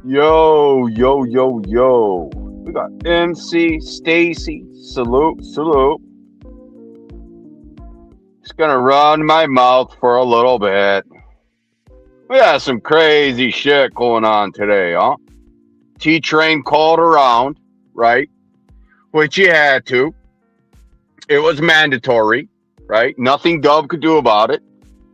Yo, yo, yo, yo. We got MC, Stacy, salute, salute. Just gonna run my mouth for a little bit. We got some crazy shit going on today, huh? T Train called around, right? Which he had to. It was mandatory, right? Nothing Gov could do about it.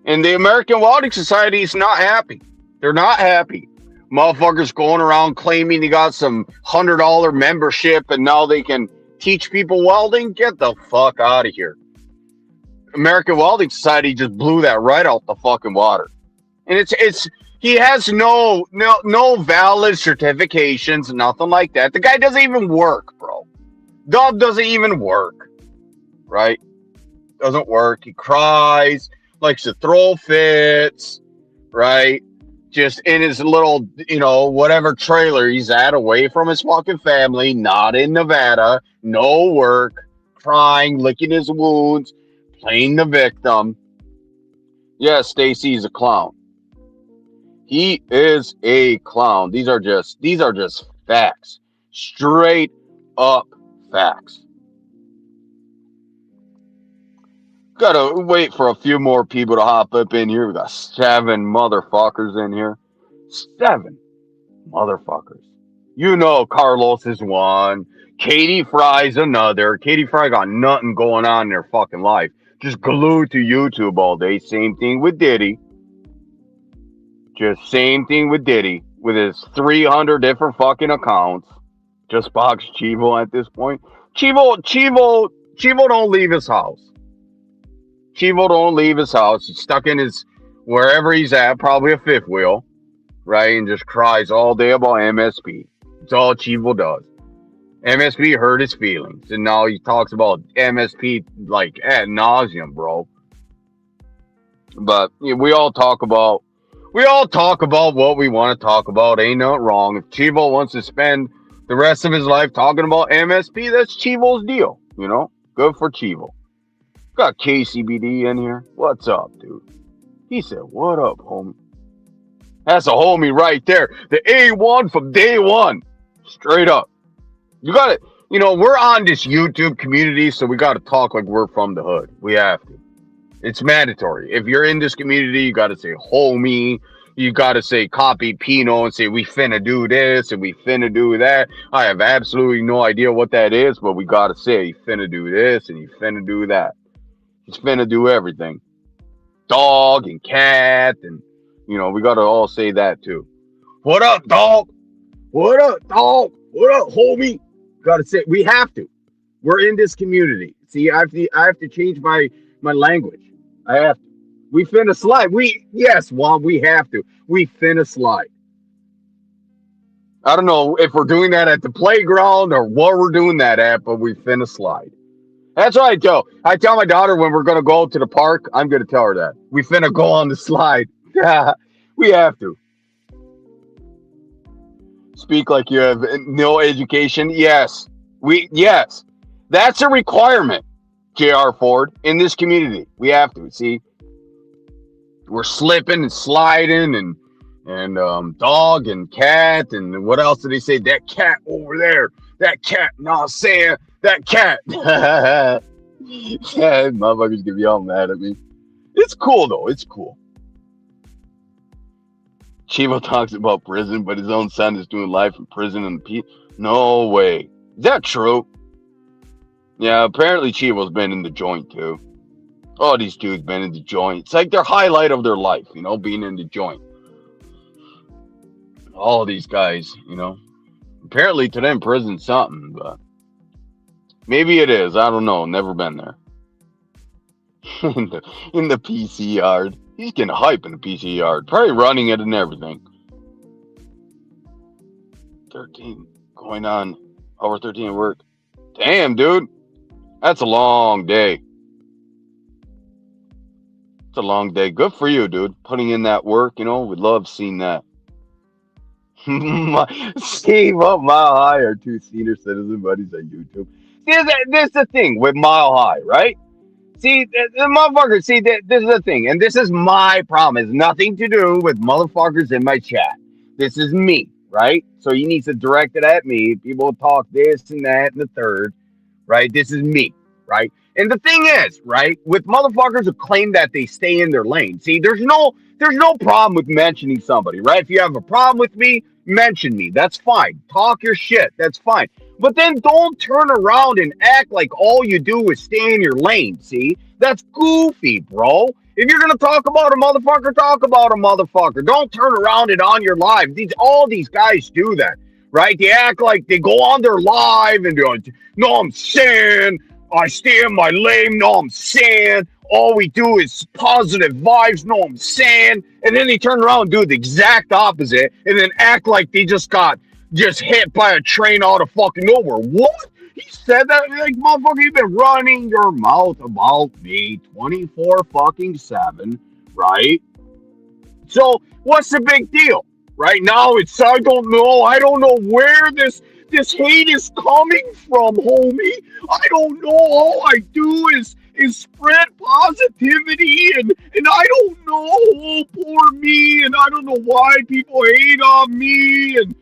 And the American Welding Society is not happy. They're not happy. Motherfuckers going around claiming they got some $100 membership and now they can teach people welding. Get the fuck out of here. American Welding Society just blew that right out the fucking water. And it's he has no valid certifications, nothing like that. The guy doesn't even work, bro. Gov doesn't even work, right? Doesn't work. He cries, likes to throw fits, right? Just in his little, whatever trailer he's at, away from his fucking family, not in Nevada, no work, crying, licking his wounds, playing the victim. Yeah, Stacy's a clown. He is a clown. These are just facts. Straight up facts. Gotta wait for a few more people to hop up in here. We got 7 motherfuckers in here. 7 motherfuckers. You know Carlos is one. Katie Fry's another. Katie Fry got nothing going on in their fucking life. Just glued to YouTube all day. Same thing with Diddy. Just same thing with Diddy. With his 300 different fucking accounts. Just box Chivo at this point. Chivo don't leave his house. Chivo don't leave his house. He's stuck in his, wherever he's at, probably a fifth wheel, right? And just cries all day about MSP. That's all Chivo does. MSP hurt his feelings. And now he talks about MSP like ad nauseum, bro. But we all talk about what we want to talk about. Ain't nothing wrong. If Chivo wants to spend the rest of his life talking about MSP, that's Chivo's deal. Good for Chivo. Got KCBD in here. What's up, dude? He said, what up, homie? That's a homie right there. The A1 from day one. Straight up. You got it. We're on this YouTube community, so we got to talk like we're from the hood. We have to. It's mandatory. If you're in this community, you got to say homie. You got to say copy Pino and say we finna do this and we finna do that. I have absolutely no idea what that is, but we got to say you finna do this and you finna do that. He's finna do everything. Dog and cat and, we got to all say that too. What up, dog? What up, dog? What up, homie? Got to say, we have to. We're in this community. See, I have to change my language. I have to. We finna slide. Juan, we have to. We finna slide. I don't know if we're doing that at the playground or what we're doing that at, but we finna slide. That's what I tell my daughter when we're going to go to the park, I'm going to tell her that. We finna go on the slide. We have to. Speak like you have no education. Yes. That's a requirement, J.R. Ford, in this community. We have to. See, we're slipping and sliding and dog and cat and what else did he say? That cat over there. That cat. No, Sam. That cat. Yeah, motherfuckers gonna be all mad at me. It's cool though. It's cool. Chivo talks about prison, but his own son is doing life in prison and no way. Is that true? Yeah, apparently Chivo's been in the joint too. All these dudes been in the joint. It's like their highlight of their life, being in the joint. All these guys, Apparently to them prison's something, but maybe it is. I don't know. Never been there. in the PC yard. He's getting hype in the PC yard. Probably running it and everything. 13 going on hour 13 at work. Damn, dude. That's a long day. It's a long day. Good for you, dude. Putting in that work, we love seeing that. Steve, what Mile High are two senior citizen buddies on YouTube. See, this is the thing with Mile High, right? See, the motherfuckers, this is the thing, and this is my problem. It's nothing to do with motherfuckers in my chat. This is me, right? So you need to direct it at me. People talk this and that and the third, right? This is me, right? And the thing is, right, with motherfuckers who claim that they stay in their lane. See, there's no problem with mentioning somebody, right? If you have a problem with me, mention me. That's fine. Talk your shit. That's fine. But then don't turn around and act like all you do is stay in your lane. See, that's goofy, bro. If you're gonna talk about a motherfucker, talk about a motherfucker. Don't turn around and on your live. All these guys do that, right? They act like they go on their live and go, "No, I'm saying I stay in my lane. No, I'm saying all we do is positive vibes. No, I'm saying," and then they turn around and do the exact opposite, and then act like they just got hit by a train out of fucking nowhere. What? He said that? Like, motherfucker, you've been running your mouth about me 24-7, right? So what's the big deal? Right now it's, I don't know where this hate is coming from, homie. I don't know. All I do is spread positivity, and I don't know, oh, poor me, and I don't know why people hate on me, and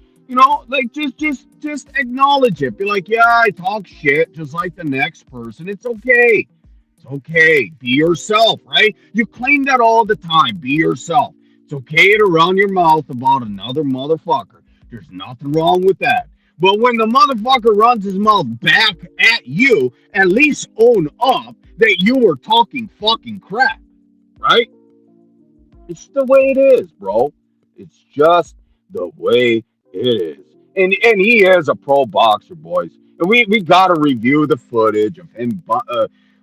like, just acknowledge it. Be like, yeah, I talk shit just like the next person. It's okay. It's okay. Be yourself, right? You claim that all the time. Be yourself. It's okay to run your mouth about another motherfucker. There's nothing wrong with that. But when the motherfucker runs his mouth back at you, at least own up that you were talking fucking crap, right? It's the way it is, bro. It's just the way it is. And he is a pro boxer, boys. And we got to review the footage of him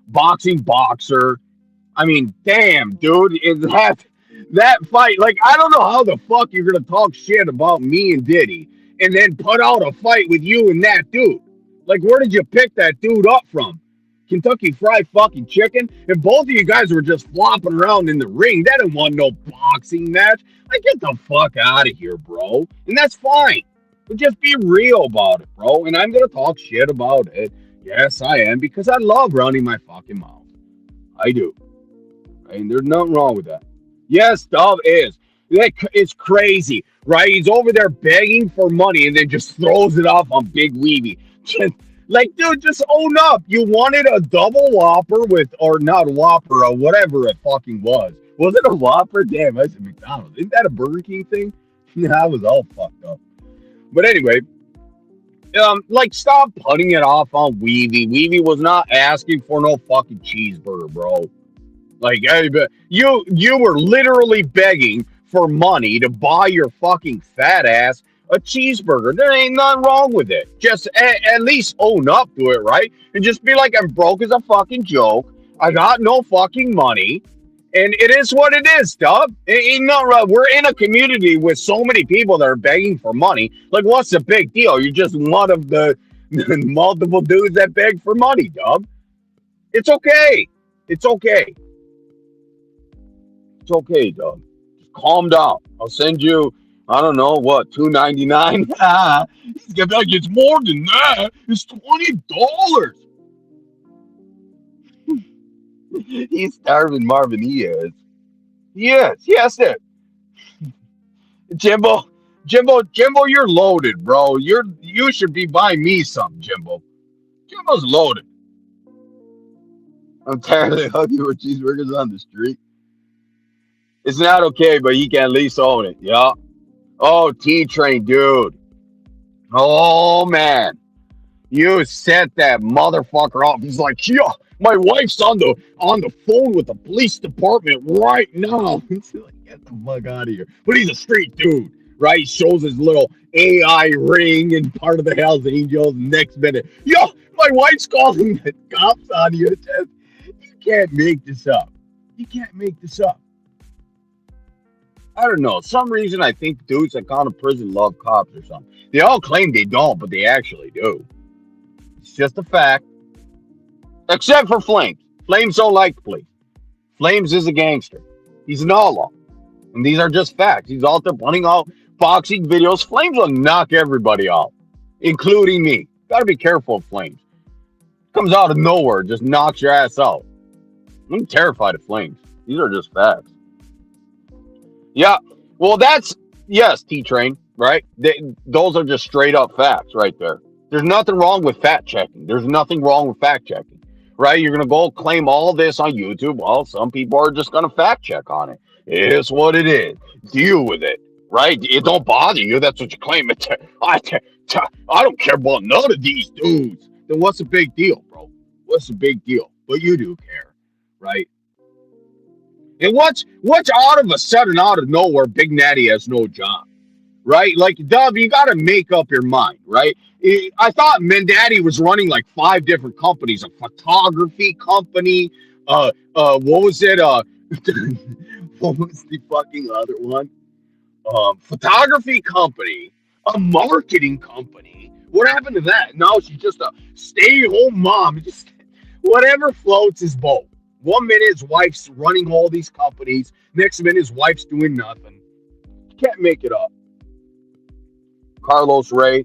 boxing boxer. I mean, damn, dude, is that fight, like, I don't know how the fuck you're going to talk shit about me and Diddy and then put out a fight with you and that dude. Like, where did you pick that dude up from? Kentucky Fried fucking Chicken? And both of you guys were just flopping around in the ring. That didn't want no boxing match. Like, get the fuck out of here, bro. And that's fine. But just be real about it, bro. And I'm going to talk shit about it. Yes, I am, because I love running my fucking mouth. I do. And there's nothing wrong with that. Yes, Dove is. It's crazy, right? He's over there begging for money and then just throws it off on Big Weeby. Like, dude, just own up. You wanted a double Whopper or not a Whopper, or whatever it fucking was. Was it a Whopper? Damn, I said McDonald's. Isn't that a Burger King thing? I was all fucked up. But anyway, like, stop putting it off on Weeby. Weeby was not asking for no fucking cheeseburger, bro. Like, you were literally begging for money to buy your fucking fat ass a cheeseburger. There ain't nothing wrong with it. Just at least own up to it, right? And just be like, I'm broke as a fucking joke. I got no fucking money. And it is what it is, dub. Ain't nothing wrong. We're in a community with so many people that are begging for money. Like, what's the big deal? You're just one of the multiple dudes that beg for money, dub. It's okay. It's okay. It's okay, dog. Just calm down. I'll send you, I don't know, what, $2.99? He's gonna be like, it's more than that. It's $20. He's starving, Marvin. He is. He is. Yes, it. Jimbo, you're loaded, bro. You should be buying me something, Jimbo. Jimbo's loaded. I'm tired of hugging with cheeseburgers on the street. It's not okay, but he can at least own it. Yeah. Oh, T-Train, dude. Oh, man. You set that motherfucker off. He's like, yeah, my wife's on the phone with the police department right now. He's like, get the fuck out of here. But he's a street dude, right? He shows his little AI ring and part of the Hells Angels. Next minute, yo, my wife's calling the cops on you. You can't make this up. You can't make this up. I don't know. Some reason I think dudes that gone to prison love cops or something. They all claim they don't, but they actually do. It's just a fact. Except for Flames. Flames don't like the police. Flames is a gangster. He's an outlaw. And these are just facts. He's out there putting out boxing videos. Flames will knock everybody out, including me. Gotta be careful of Flames. Comes out of nowhere, just knocks your ass out. I'm terrified of Flames. These are just facts. Yeah. Well, that's, yes, T Train, right? Those are just straight up facts right there. There's nothing wrong with fact checking. There's nothing wrong with fact checking, right? You're going to go claim all this on YouTube. Well, some people are just going to fact check on it. It's what it is. Deal with it, right? It don't bother you. That's what you claim. I don't care about none of these dudes. Then what's the big deal, bro? What's the big deal? But you do care, right? And what's out of a sudden, out of nowhere, Big Natty has no job, right? Like, Dub, you got to make up your mind, right? I thought Mendaddy was running like 5 different companies, a photography company. What was it? What was the fucking other one? Photography company, a marketing company. What happened to that? Now she's just a stay-home mom. Just whatever floats his boat. 1 minute his wife's running all these companies. Next minute his wife's doing nothing. You can't make it up. Carlos Ray.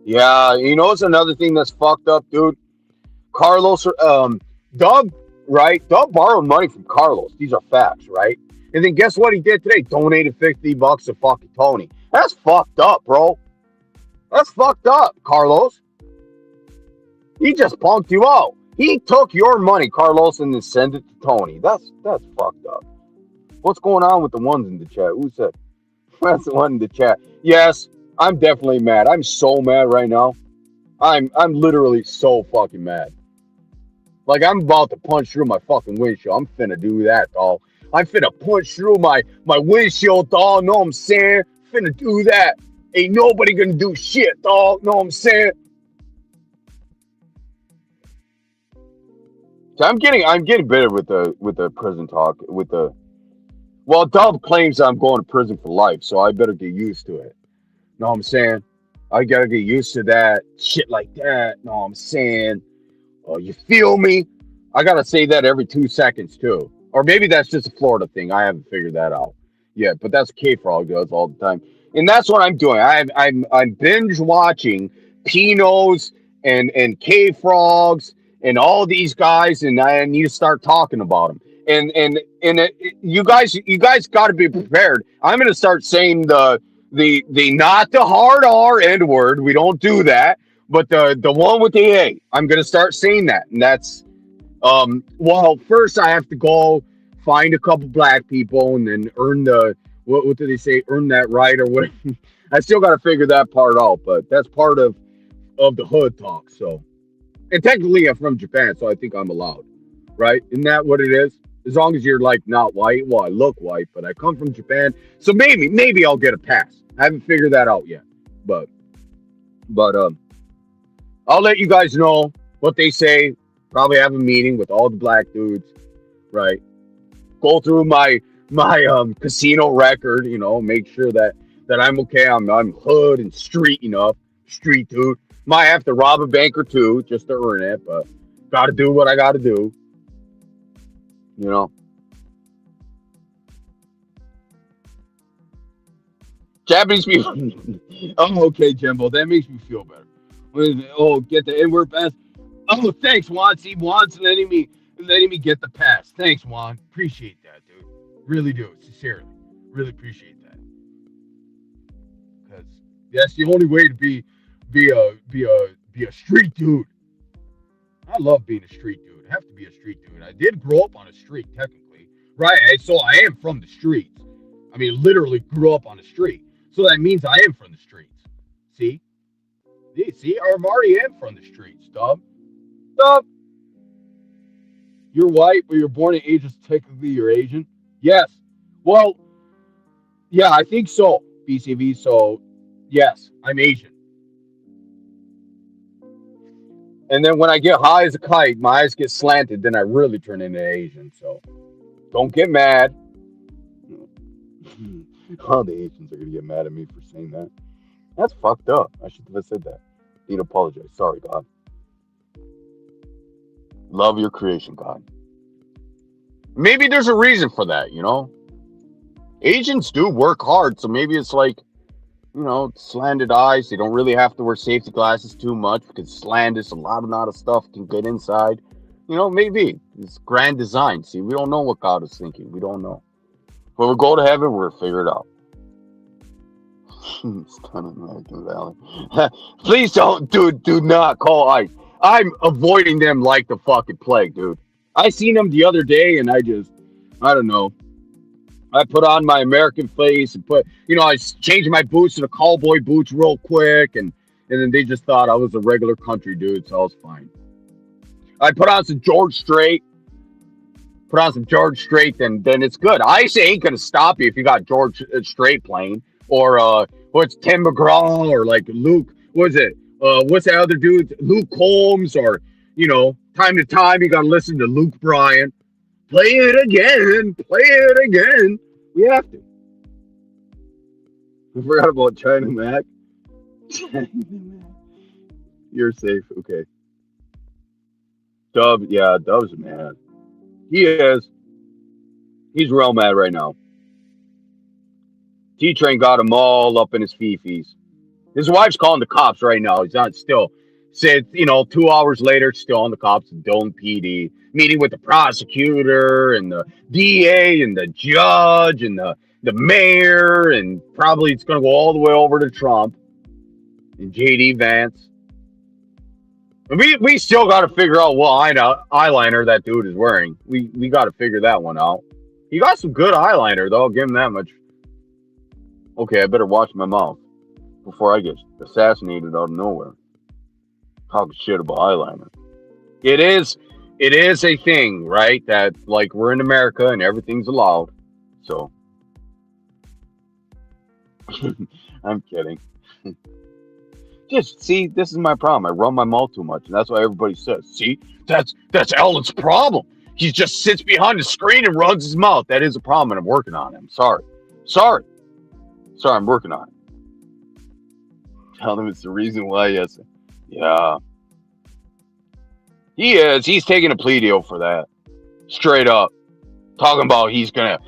Yeah, you know it's another thing that's fucked up, dude. Carlos, Doug, right? Doug borrowed money from Carlos. These are facts, right? And then guess what he did today? Donated $50 to fucking Tony. That's fucked up, bro. That's fucked up, Carlos. He just punked you out. He took your money, Carlos, and then sent it to Tony. That's fucked up. What's going on with the ones in the chat? Who said? That's the one in the chat. Yes, I'm definitely mad. I'm so mad right now. I'm literally so fucking mad. Like I'm about to punch through my fucking windshield. I'm finna do that, dog. I'm finna punch through my windshield, dog. Know what I'm saying? Finna do that. Ain't nobody gonna do shit, dog. Know what I'm saying? So I'm getting better with the prison talk. Well, Dub claims I'm going to prison for life, so I better get used to it. Know what I'm saying? I gotta get used to that shit like that. Know what I'm saying? You feel me? I gotta say that every 2 seconds too, or maybe that's just a Florida thing. I haven't figured that out yet, but that's K Frog does all the time, and that's what I'm doing. I'm binge watching Pinos and K Frogs and all these guys, and I need to start talking about them. You guys got to be prepared. I'm gonna start saying the not the hard R N word. We don't do that, but the one with the A. I'm gonna start saying that, and that's well, first I have to go find a couple black people and then earn the what do they say? Earn that right or what? I still got to figure that part out, but that's part of the hood talk. So, and technically I'm from Japan, so I think I'm allowed, right? Isn't that what it is? As long as you're like not white. Well, I look white, but I come from Japan, so maybe I'll get a pass. I haven't figured that out yet, but I'll let you guys know what they say. Probably have a meeting with all the black dudes, right? Go through my casino record, make sure that I'm okay. I'm hood and street enough, street dude. Might have to rob a bank or two just to earn it, but gotta do what I gotta do, you know. Japanese people. Oh, okay, Jimbo. That makes me feel better. Oh, get the N-word pass. Oh, thanks, Juan. See, Juan's letting me get the pass. Thanks, Juan. Appreciate that, dude. Really do. Sincerely. Really appreciate that. Because that's the only way to be a street dude. I love being a street dude. I have to be a street dude. I did grow up on a street, technically. Right? So I am from the streets. I mean, literally grew up on the street. So that means I am from the streets. See? See? I already am from the streets, dub. Dub. You're white, but you're born in Asia, so technically you're Asian? Yes. Well, yeah, I think so, BCV. So, yes, I'm Asian. And then when I get high as a kite, my eyes get slanted, then I really turn into Asian. So, don't get mad. All the Asians are gonna get mad at me for saying that. That's fucked up. I shouldn't have said that. Need to apologize. Sorry, God. Love your creation, God. Maybe there's a reason for that, you know? Asians do work hard, so maybe it's like, you know, slanted eyes. They don't really have to wear safety glasses too much because slanted, a lot of stuff can get inside. You know, maybe. It's grand design. See, we don't know what God is thinking. We don't know. When we go to heaven, we're gonna figure it out. Stunning American Valley. Please don't, dude, do not call ICE. I'm avoiding them like the fucking plague, dude. I seen them the other day and I don't know. I put on my American face and I changed my boots to the cowboy boots real quick, and then they just thought I was a regular country dude, so I was fine. I put on some George Strait, then it's good. ICE ain't gonna stop you if you got George Strait playing, or what's Tim McGraw, or like Luke, what's it? What's that other dude? Luke Combs, or time to time you gotta listen to Luke Bryan. Play it again. Play it again. We have to. I forgot about China Mac. You're safe. Okay. Dub, yeah, Dub's mad. He is. He's real mad right now. T-Train got him all up in his fifis. His wife's calling the cops right now. He's not still. Said, 2 hours later, still on the cops in Dillon PD, meeting with the prosecutor and the DA and the judge and the mayor, and probably it's going to go all the way over to Trump and JD Vance. And we still got to figure out what eyeliner that dude is wearing. We got to figure that one out. He got some good eyeliner, though. I'll give him that much. Okay, I better watch my mouth before I get assassinated out of nowhere. Talking shit about eyeliner. It is a thing, right? That like we're in America and everything's allowed. So I'm kidding. Just see, this is my problem. I run my mouth too much, and that's why everybody says, see, that's Ellen's problem. He just sits behind the screen and runs his mouth. That is a problem, and I'm working on it. I'm sorry, I'm working on it. Tell them it's the reason why. Yes. Yeah. He is. He's taking a plea deal for that. Straight up. Talking about he's gonna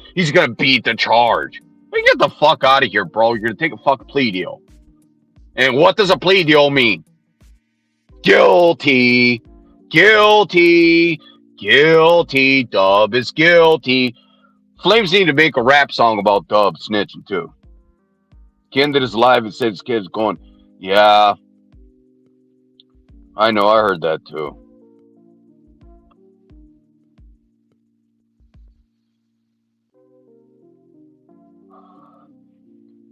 beat the charge. Well, get the fuck out of here, bro. You're gonna take a fucking plea deal. And what does a plea deal mean? Guilty. Guilty. Guilty. Dub is guilty. Flames need to make a rap song about Dub snitching too. Ken did his live and said his kid's going, yeah. I know, I heard that too.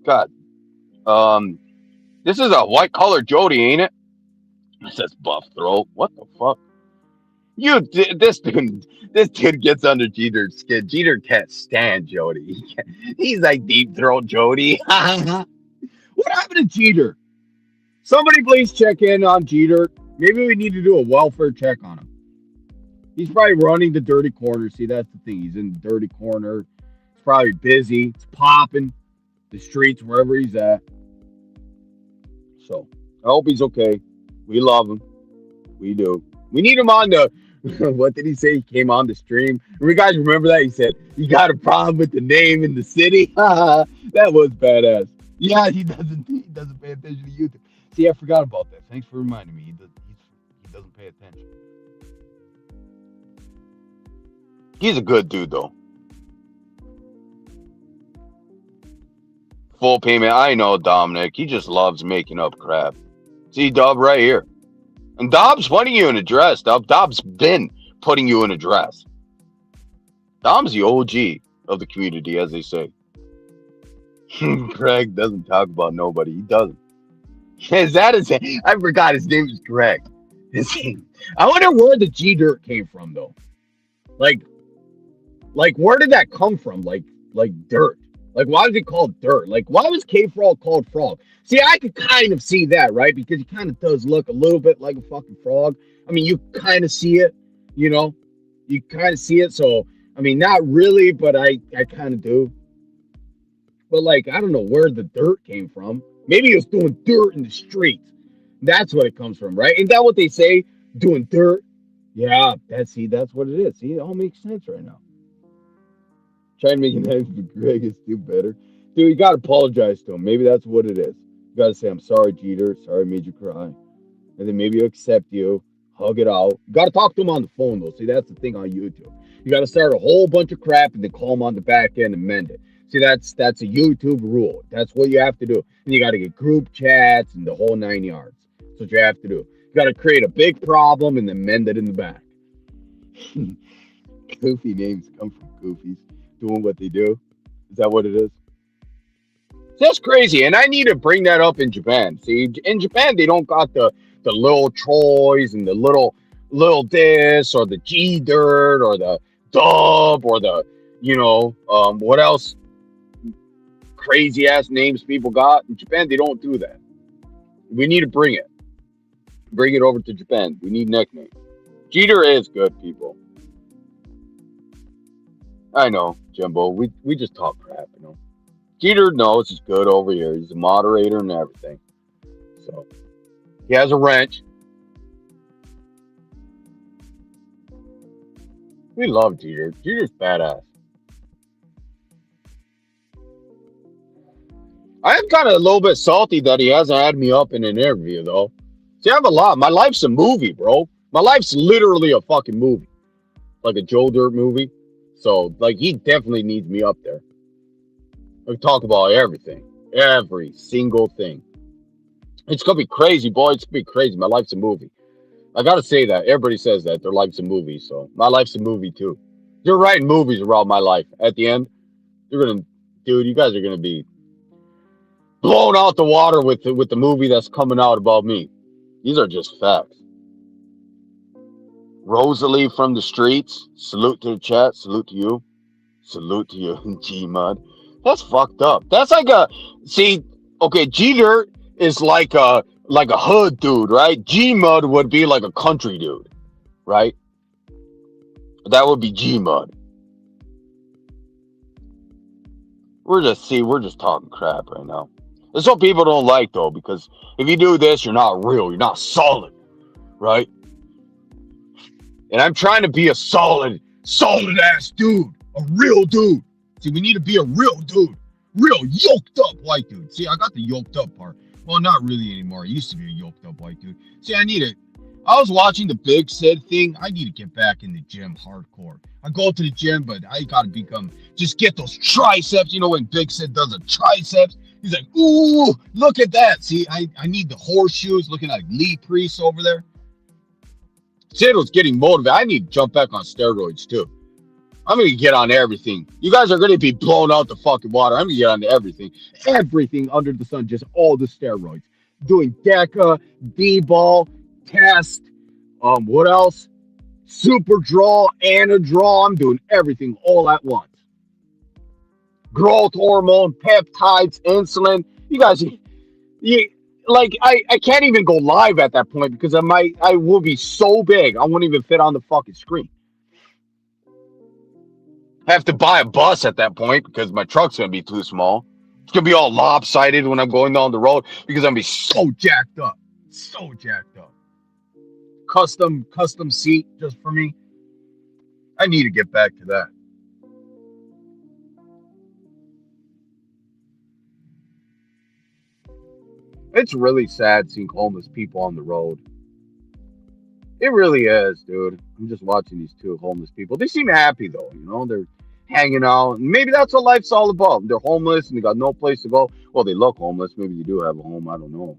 God. This is a white collar Jody, ain't it? It says buff throat. What the fuck? This dude gets under Jeter's skin. Jeter can't stand Jody. He's like deep throat Jody. What happened to Jeter? Somebody please check in on Jeter. Maybe we need to do a welfare check on him. He's probably running the dirty corner. See, that's the thing. He's in the dirty corner. He's probably busy. It's popping. The streets, wherever he's at. So, I hope he's okay. We love him. We do. We need him on the... What did he say? He came on the stream. You guys remember that? He said, you got a problem with the name in the city? That was badass. Yeah, he doesn't pay attention to YouTube. See, I forgot about that. Thanks for reminding me. He doesn't pay attention. He's a good dude, though. Full payment. I know Dominic. He just loves making up crap. See Dub right here. And Dob's putting you in a dress, Dub. Dob's been putting you in a dress. Dom's the OG of the community, as they say. Greg doesn't talk about nobody. He doesn't. Is that his name? I forgot his name is Greg. I wonder where the G Dirt came from, though. Like, where did that come from? Like dirt. Like, why was it called dirt? Like, why was K-Frog called Frog? See, I could kind of see that, right? Because he kind of does look a little bit like a fucking frog. I mean, you kind of see it, you know? You kind of see it. So, I mean, not really, but I kind of do. But like, I don't know where the dirt came from. Maybe he was doing dirt in the streets. That's what it comes from, right? Isn't that what they say? Doing dirt. Yeah, that's what it is. See, it all makes sense right now. Trying to make it nice for Greg is still better. Dude, you gotta apologize to him. Maybe that's what it is. You gotta say, I'm sorry, Jeter. Sorry I made you cry. And then maybe he'll accept you, hug it out. You gotta talk to him on the phone though. See, that's the thing on YouTube. You gotta start a whole bunch of crap and then call him on the back end and mend it. See, that's a YouTube rule. That's what you have to do. And you gotta get group chats and the whole 9 yards. That's what you have to do. You gotta create a big problem and then mend it in the back. Goofy names come from goofies doing what they do. Is that what it is? That's crazy, and I need to bring that up in Japan. See, in Japan they don't got the little Troys and the little this or the G Dirt or the Dub or the what else crazy ass names people got in Japan. They don't do that. We need to bring it over to Japan. We need nicknames. Jeter is good, people. I know, Jimbo. We just talk crap. Jeter knows he's good over here. He's a moderator and everything. So he has a wrench. We love Jeter. Jeter's badass. I am kind of a little bit salty that he hasn't had me up in an interview though. See, I have a lot. My life's a movie, bro. My life's literally a fucking movie, like a Joe Dirt movie. So, like, he definitely needs me up there. We talk about everything, every single thing. It's gonna be crazy, boy. It's gonna be crazy. My life's a movie. I gotta say that. Everybody says that their life's a movie, so my life's a movie too. You're writing movies around my life. At the end, dude. You guys are gonna be blown out the water with the movie that's coming out about me. These are just facts. Rosalie from the streets. Salute to the chat. Salute to you. Salute to you, G Mud. That's fucked up. That's like okay, Jeter is like a hood dude, right? G Mud would be like a country dude, right? That would be G Mud. We're just talking crap right now. That's what people don't like though, because if you do this, you're not real, you're not solid, right? And I'm trying to be a solid ass dude, a real dude. See, we need to be a real dude, real yoked up white dude. See, I got the yoked up part. Well, not really anymore. I used to be a yoked up white dude. See, I need it. I was watching the Big Sid thing. I need to get back in the gym hardcore. I go to the gym, but I gotta just get those triceps. You know, when Big Sid does a triceps, he's like, ooh, look at that. See, I need the horseshoes, looking like Lee Priest over there. Sid was getting motivated. I need to jump back on steroids too. I'm gonna get on everything. You guys are gonna be blown out the fucking water. I'm gonna get on everything. Everything under the sun, just all the steroids. Doing DECA, D-ball, test, what else? Super draw, Anadrol. I'm doing everything all at once. Growth hormone, peptides, insulin. You guys, I can't even go live at that point because I will be so big I won't even fit on the fucking screen. I have to buy a bus at that point because my truck's gonna be too small. It's gonna be all lopsided when I'm going down the road because I'm gonna be so jacked up. So jacked up. Custom seat just for me. I need to get back to that. It's really sad seeing homeless people on the road. It really is, dude. I'm just watching these two homeless people. They seem happy though, they're hanging out. And maybe that's what life's all about. They're homeless and they got no place to go. Well, they look homeless. Maybe they do have a home. I don't know.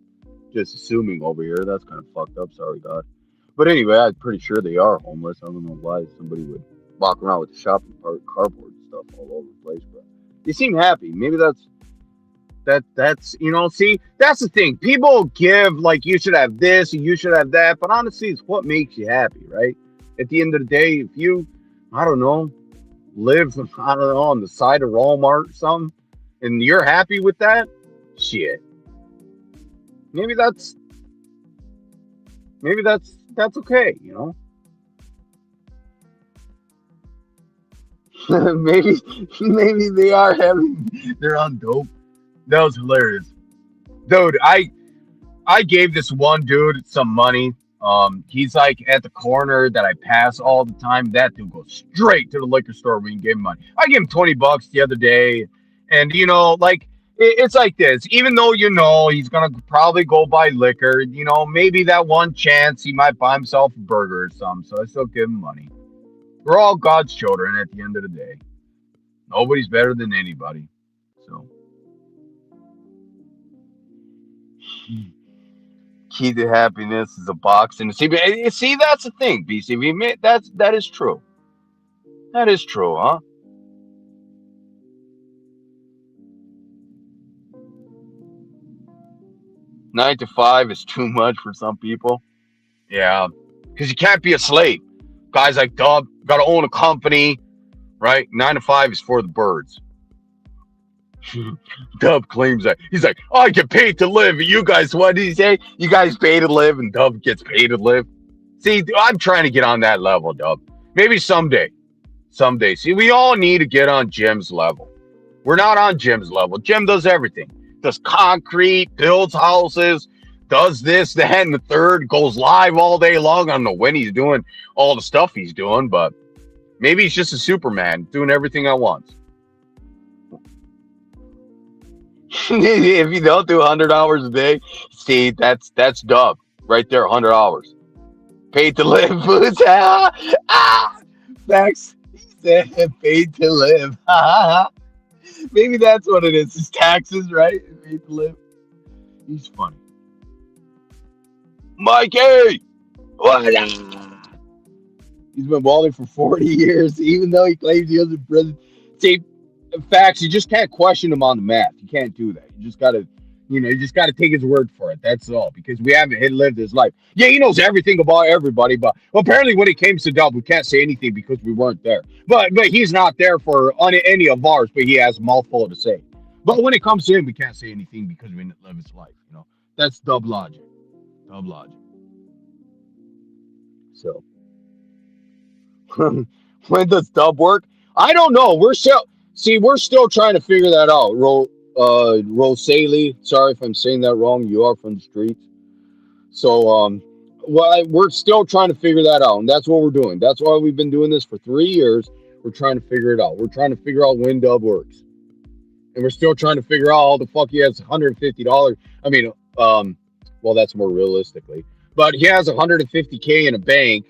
Just assuming over here. That's kind of fucked up. Sorry, God. But anyway, I'm pretty sure they are homeless. I don't know why somebody would walk around with the shopping cart, cardboard stuff all over the place. But they seem happy. Maybe that's see, that's the thing. People give like you should have this and you should have that, but honestly, it's what makes you happy, right? At the end of the day, if you, I don't know, live, I don't know, on the side of Walmart or something, and you're happy with that, shit. Maybe that's okay, maybe maybe they are having they're on dope. That was hilarious. Dude, I gave this one dude some money. He's like at the corner that I pass all the time. That dude goes straight to the liquor store when you give him money. I gave him $20 the other day, and like it's like this. Even though he's gonna probably go buy liquor, maybe that one chance he might buy himself a burger or something. So I still give him money. We're all God's children at the end of the day. Nobody's better than anybody. So. Key to happiness is a box and see that's the thing, BCB. That is true. That is true, huh? 9 to 5 is too much for some people. Yeah, because you can't be a slave. Guys like Dub got to own a company, right? 9 to 5 is for the birds. Dub claims that he's like, oh, I get paid to live. You guys, what did he say? You guys pay to live, and Dub gets paid to live. See, I'm trying to get on that level, Dub. Maybe someday. Someday. See, we all need to get on Jim's level. We're not on Jim's level. Jim does everything. Does concrete, builds houses, does this, that, and the third, goes live all day long. I don't know when he's doing all the stuff he's doing, but maybe he's just a Superman doing everything at once. If you don't do 100 hours a day, see, that's Dub right there, 100 hours. Paid to live, foods. Facts. He said paid to live. Maybe that's what it is. It's taxes, right? Paid to live. He's funny. Mikey! What up? He's been balling for 40 years, even though he claims he was in prison. See, in facts, you just can't question him on the math. You can't do that. You just gotta take his word for it. That's all. Because we haven't lived his life. Yeah, he knows everything about everybody, but apparently when it came to Dub, we can't say anything because we weren't there. But he's not there for any of ours, but he has a mouthful to say. But when it comes to him, we can't say anything because we didn't live his life. That's Dub logic. Dub logic. So when does Dub work? I don't know. We're still trying to figure that out. Rosalie, sorry if I'm saying that wrong. You are from the streets. So we're still trying to figure that out, and that's what we're doing. That's why we've been doing this for 3 years. We're trying to figure it out. We're trying to figure out when Dub works, and we're still trying to figure out how the fuck he has $150. I mean, well, that's more realistically, but he has 150K in a bank,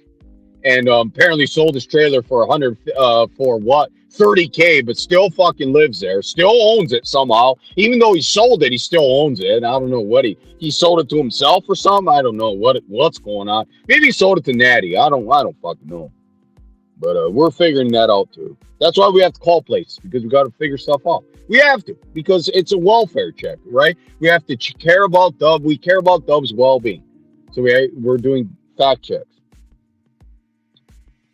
and apparently sold his trailer for 100 for what 30K, but still fucking lives there, still owns it somehow. Even though he sold it, he still owns it. I don't know what he sold it to himself or something. I don't know what's going on. Maybe he sold it to Natty. I don't fucking know. But we're figuring that out too. That's why we have to call places, because we got to figure stuff out. We have to, because it's a welfare check, right? We have to care about Dub. We care about Dub's well-being, so we're doing fact checks.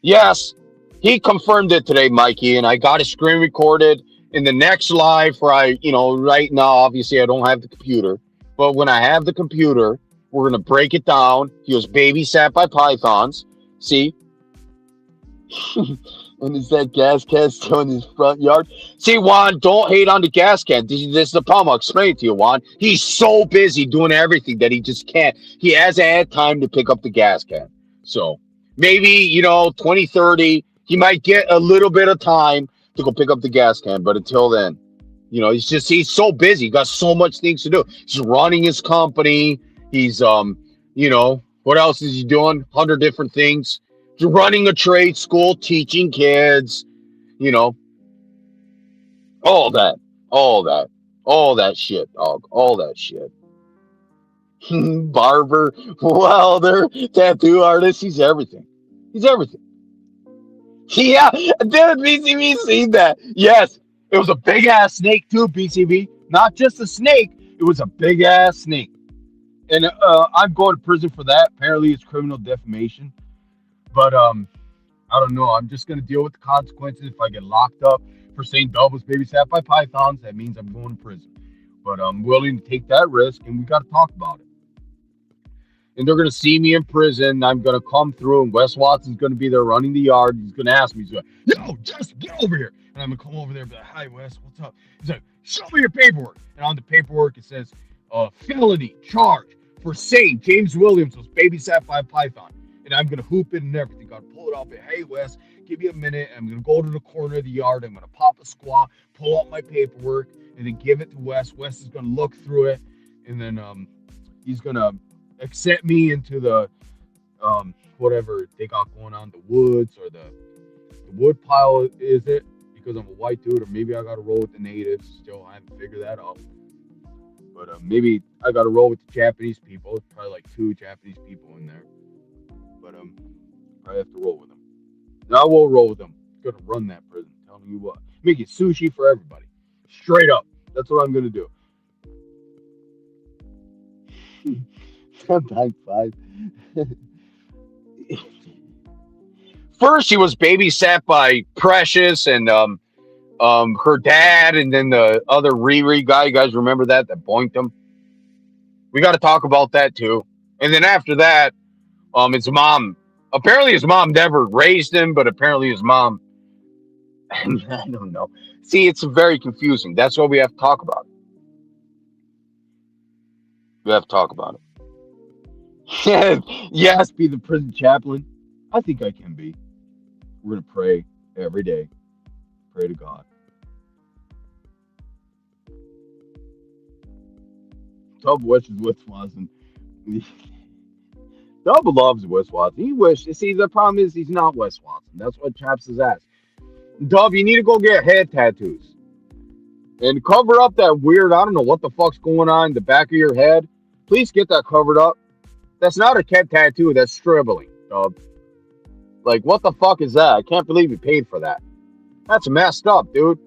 Yes, he confirmed it today, Mikey, and I got it screen recorded in the next live. Right now, obviously, I don't have the computer, but when I have the computer, we're gonna break it down. He was babysat by pythons. See, and is that gas can still in his front yard? See, Juan, don't hate on the gas can. This is the problem. I'll explain it to you, Juan. He's so busy doing everything that he just can't. He hasn't had time to pick up the gas can. So maybe 2030, he might get a little bit of time to go pick up the gas can. But until then, he's so busy. He got so much things to do. He's running his company. He's what else is he doing? 100 different things. Running a trade school, teaching kids, all that, all that shit, dog, all that shit. Barber, welder, tattoo artist, he's everything. He's everything. Yeah, dude, BCB seen that. Yes, it was a big ass snake too, BCB. Not just a snake, it was a big ass snake. And I'm going to prison for that. Apparently, it's criminal defamation. But I don't know. I'm just gonna deal with the consequences. If I get locked up for saying Dub was babysat by pythons, that means I'm going to prison. But I'm willing to take that risk, and we got to talk about it. and they're gonna see me in prison. I'm gonna come through, and Wes Watson's gonna be there running the yard. He's gonna ask me, he's like, "Yo, just get over here," and I'm gonna come over there and be like, "Hi, Wes, what's up?" He's like, "Show me your paperwork," and on the paperwork it says, "Felony charge for saying James Williams was babysat by a python," and I'm gonna hoop it and everything. Gotta pull it up. And, hey, Wes, give me a minute. I'm gonna go to the corner of the yard. I'm gonna pop a squat, pull out my paperwork, and then give it to Wes. Wes is gonna look through it, and then he's gonna accept me into the whatever they got going on, the woods or the wood pile, is it? Because I'm a white dude, or maybe I gotta roll with the natives. Still, I haven't figured that out. But maybe I gotta roll with the Japanese people. There's probably like 2 Japanese people in there. But I have to roll with them. Now I will roll with them. I'm gonna run that prison. Telling you what, making sushi for everybody, straight up. That's what I'm gonna do. Sometimes 5. First, she was babysat by Precious and her dad, and then the other Riri guy. You guys remember that boinked him? We got to talk about that too. And then after that, his mom. Apparently, his mom never raised him, but apparently his mom. I don't know. See, it's very confusing. That's why we have to talk about it. We have to talk about it. Yes, be the prison chaplain. I think I can be. We're gonna pray every day. Pray to God. Dub wishes Wes Watson. Dub loves Wes Watson. He wishes. See, the problem is he's not Wes Watson. That's what chaps his ass. Dub, you need to go get head tattoos and cover up that weird. I don't know what the fuck's going on in the back of your head. Please get that covered up. That's not a cat tattoo. That's scribbling, Dub. Like, what the fuck is that? I can't believe you paid for that. That's messed up, dude.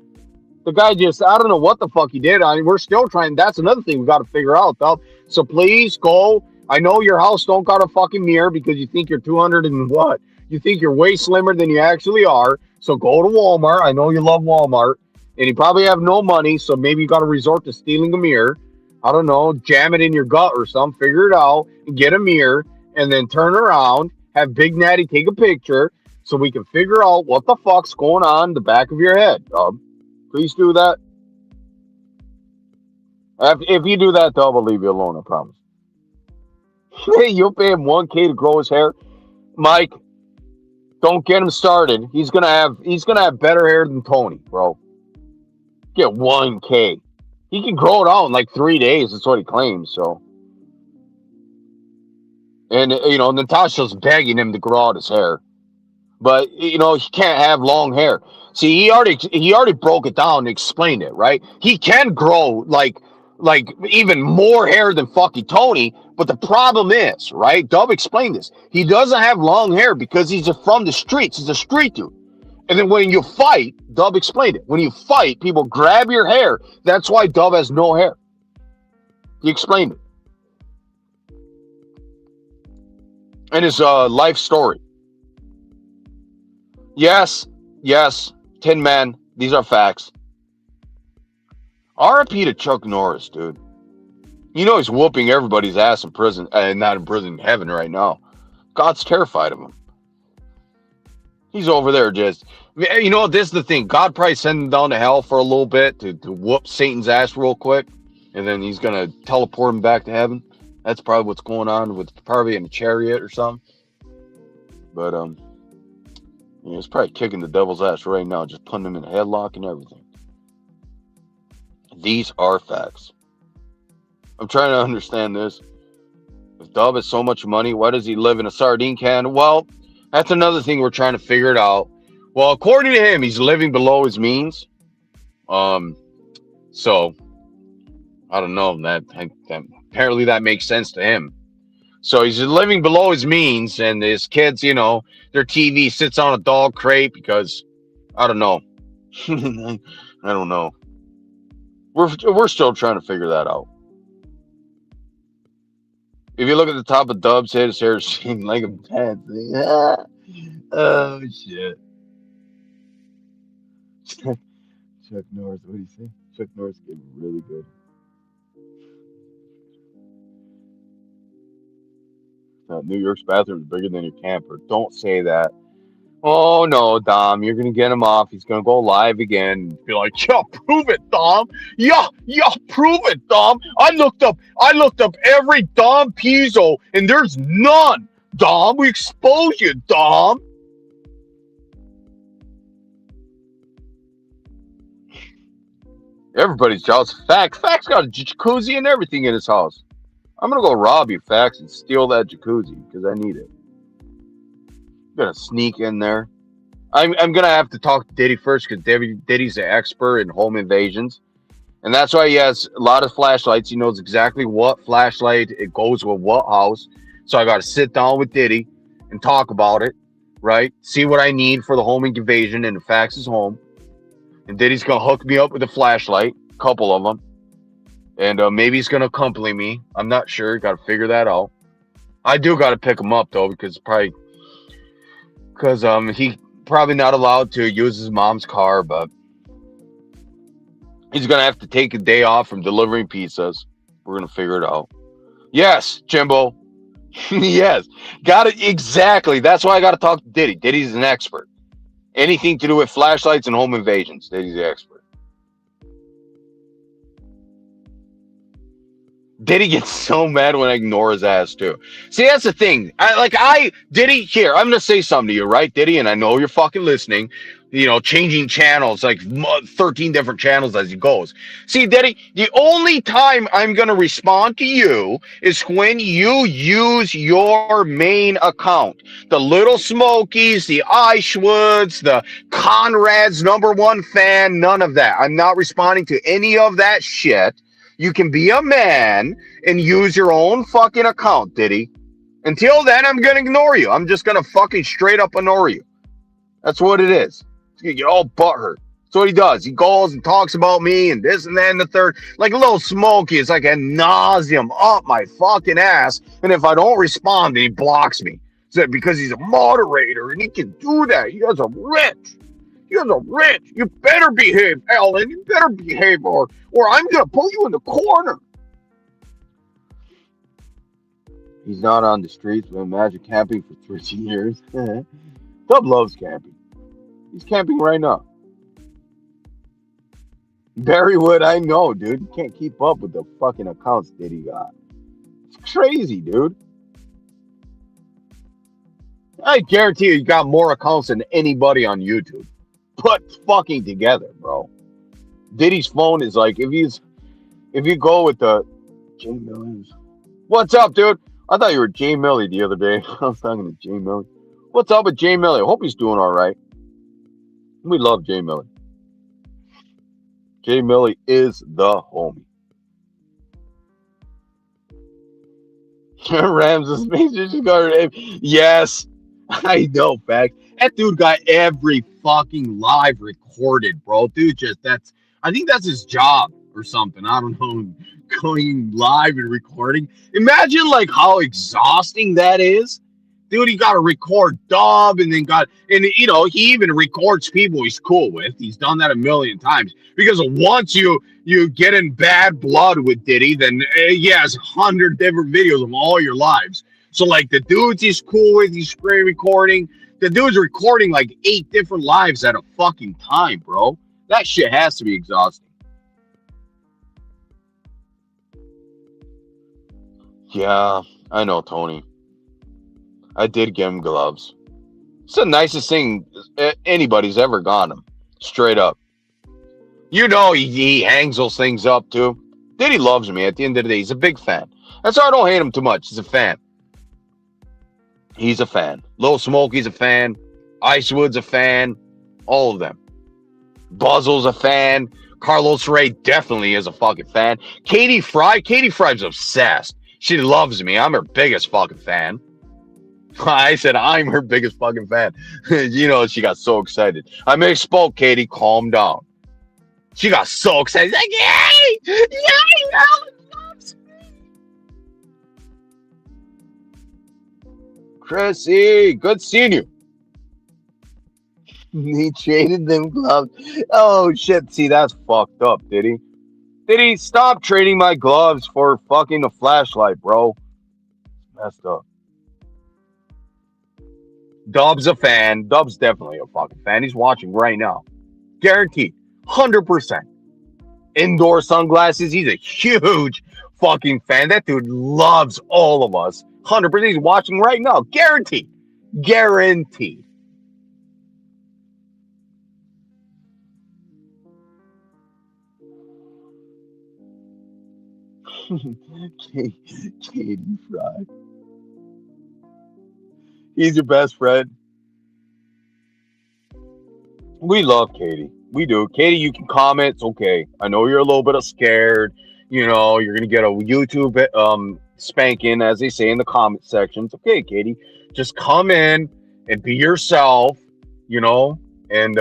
The guy just, I don't know what the fuck he did. I mean, we're still trying. That's another thing we got to figure out, though. So please go. I know your house don't got a fucking mirror because you think you're 200 and what? You think you're way slimmer than you actually are. So go to Walmart. I know you love Walmart. And you probably have no money. So maybe you got to resort to stealing a mirror. I don't know. Jam it in your gut or something. Figure it out and get a mirror. And then turn around. Have Big Natty take a picture so we can figure out what the fuck's going on in the back of your head, dub. Please do that. If you do that, Dub, I'll leave you alone. I promise. Hey, you'll pay him 1K to grow his hair, Mike. Don't get him started. He's gonna have better hair than Tony, bro. Get 1K. He can grow it out in like 3 days. That's what he claims. So, and Natasha's begging him to grow out his hair, but he can't have long hair. See, he already broke it down and explained it, right? He can grow like even more hair than fucking Tony, but the problem is, right? Dub explained this. He doesn't have long hair because he's from the streets. He's a street dude. And then when you fight, Dub explained it. When you fight, people grab your hair. That's why Dub has no hair. He explained it. And his life story. Yes, yes, Tin Man. These are facts. RIP to Chuck Norris, dude. He's whooping everybody's ass in prison, not in prison, in heaven right now. God's terrified of him. He's over there just, this is the thing. God probably sent him down to hell for a little bit to whoop Satan's ass real quick, and then he's going to teleport him back to heaven. That's probably what's going on with probably in a chariot or something. But, he's probably kicking the devil's ass right now, just putting him in a headlock and everything. These are facts. I'm trying to understand this. If Dub has so much money, why does he live in a sardine can? Well, that's another thing we're trying to figure it out. Well, according to him, he's living below his means. So I don't know. That apparently that makes sense to him. So he's living below his means, and his kids, their TV sits on a dog crate because I don't know. I don't know. We're still trying to figure that out. If you look at the top of Dub's head, his hair is shaped like a pants. Oh shit! Chuck Norris, what do you say? Chuck Norris gave really good. New York's bathroom is bigger than your camper. Don't say that. Oh no, Dom, you're gonna get him off. He's gonna go live again. Be like, yeah, prove it, Dom. Yeah, prove it, Dom. I looked up every Dom Pizzo, and there's none. Dom, we expose you, Dom. Everybody's jealous. Facts got a jacuzzi and everything in his house. I'm gonna go rob you, Facts, and steal that jacuzzi because I need it. I'm gonna sneak in there. I'm gonna have to talk to Diddy first because Diddy's an expert in home invasions, and that's why he has a lot of flashlights. He knows exactly what flashlight it goes with what house. So I got to sit down with Diddy and talk about it, right? See what I need for the home invasion and the Fax is home. And Diddy's gonna hook me up with a flashlight, a couple of them, and maybe he's gonna accompany me. I'm not sure. Got to figure that out. I do got to pick him up though because he probably not allowed to use his mom's car, but he's gonna have to take a day off from delivering pizzas. We're gonna figure it out. Yes, Jimbo. Yes, got it exactly. That's why I got to talk to Diddy. Diddy's an expert. Anything to do with flashlights and home invasions, Diddy's the expert. Diddy gets so mad when I ignore his ass too. See, that's the thing. Diddy, here, I'm gonna say something to you, right, Diddy? And I know you're fucking listening. You know, changing channels, like 13 different channels as he goes. See, Diddy, the only time I'm gonna respond to you is when you use your main account. The Little Smokies, the Ishwoods, the Conrad's #1 fan, none of that. I'm not responding to any of that shit. You can be a man and use your own fucking account, Diddy. Until then, I'm going to ignore you. I'm just going to fucking straight up ignore you. That's what it is. You get all butthurt. That's what he does. He goes and talks about me and this and that and the third. Like a Little Smokey. It's like a nauseum up my fucking ass. And if I don't respond, then he blocks me. So because he's a moderator and he can do that. You guys are rich. You guys are rich. You better behave, Alan. You better behave or I'm going to put you in the corner. He's not on the streets, but imagine camping for 13 years. Dub loves camping. He's camping right now. Berrywood, I know, dude. You can't keep up with the fucking accounts Diddy got. It's crazy, dude. I guarantee you got more accounts than anybody on YouTube. Put fucking together, bro. Diddy's phone is like, if you go with the Jay Millions. What's up, dude? I thought you were Jay Millie the other day. I was talking to Jay Millie. What's up with Jay Millie? I hope he's doing all right. We love Jay Millie. Jay Millie is the homie. Ramses just got her name. Yes, I know, fact. That dude got every fucking live recorded, bro. Dude, I think that's his job or something. I don't know. Going live and recording. Imagine like how exhausting that is. Dude, he got to record Dub and he even records people he's cool with. He's done that a million times because once you get in bad blood with Diddy, then he has 100 different videos of all your lives. So like the dudes he's cool with, he's screen recording. The dude's recording like 8 different lives at a fucking time, bro. That shit has to be exhausting. Yeah, I know, Tony. I did give him gloves. It's the nicest thing anybody's ever gotten him. Straight up. You know he hangs those things up too. Diddy loves me at the end of the day. He's a big fan. That's why I don't hate him too much. He's a fan. He's a fan. Lil Smokey's a fan. Icewood's a fan. All of them. Buzzle's a fan. Carlos Ray definitely is a fucking fan. Katie Fry's obsessed. She loves me. I'm her biggest fucking fan. I said I'm her biggest fucking fan. You know, she got so excited. I misspoke, Katie. Calm down. She got so excited. Like, yay! Yay! Alan loves me. Chrissy, good seeing you. He traded them gloves. Oh, shit. See, that's fucked up, did he? Did he stop trading my gloves for fucking a flashlight, bro? Messed up. Dub's a fan. Dub's definitely a fucking fan. He's watching right now. Guaranteed. 100%. Indoor sunglasses. He's a huge fucking fan. That dude loves all of us. 100%. He's watching right now. Guaranteed. Guaranteed. Katie Fry. He's your best friend. We love Katie. We do. Katie, you can comment. It's okay. I know you're a little bit of scared. You know, you're gonna get a YouTube spanking, as they say in the comment section. It's okay, Katie. Just come in and be yourself, you know. And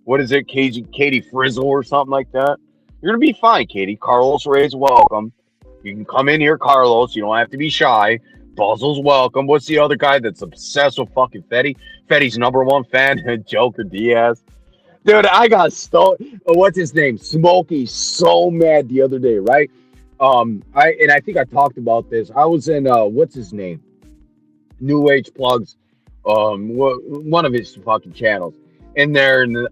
what is it, Katie Frizzle or something like that? You're gonna be fine, Katie. Carlos Ray's welcome. You can come in here, Carlos. You don't have to be shy. Buzzle's welcome. What's the other guy that's obsessed with fucking Fetty? Fetty's number one fan, Joker Diaz. Dude, I got what's his name? Smokey so mad the other day, right? I think I talked about this. I was in what's his name? New Age Plugs, one of his fucking channels. In there, and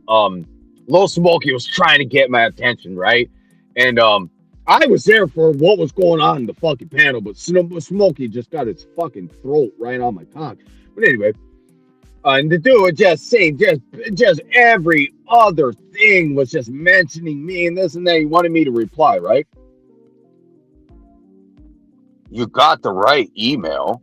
Lil Smokey was trying to get my attention, right? And I was there for what was going on in the fucking panel, but Smokey just got his fucking throat right on my cock. But anyway, and the dude was just saying just every other thing was just mentioning me and this and that. He wanted me to reply, right? You got the right email.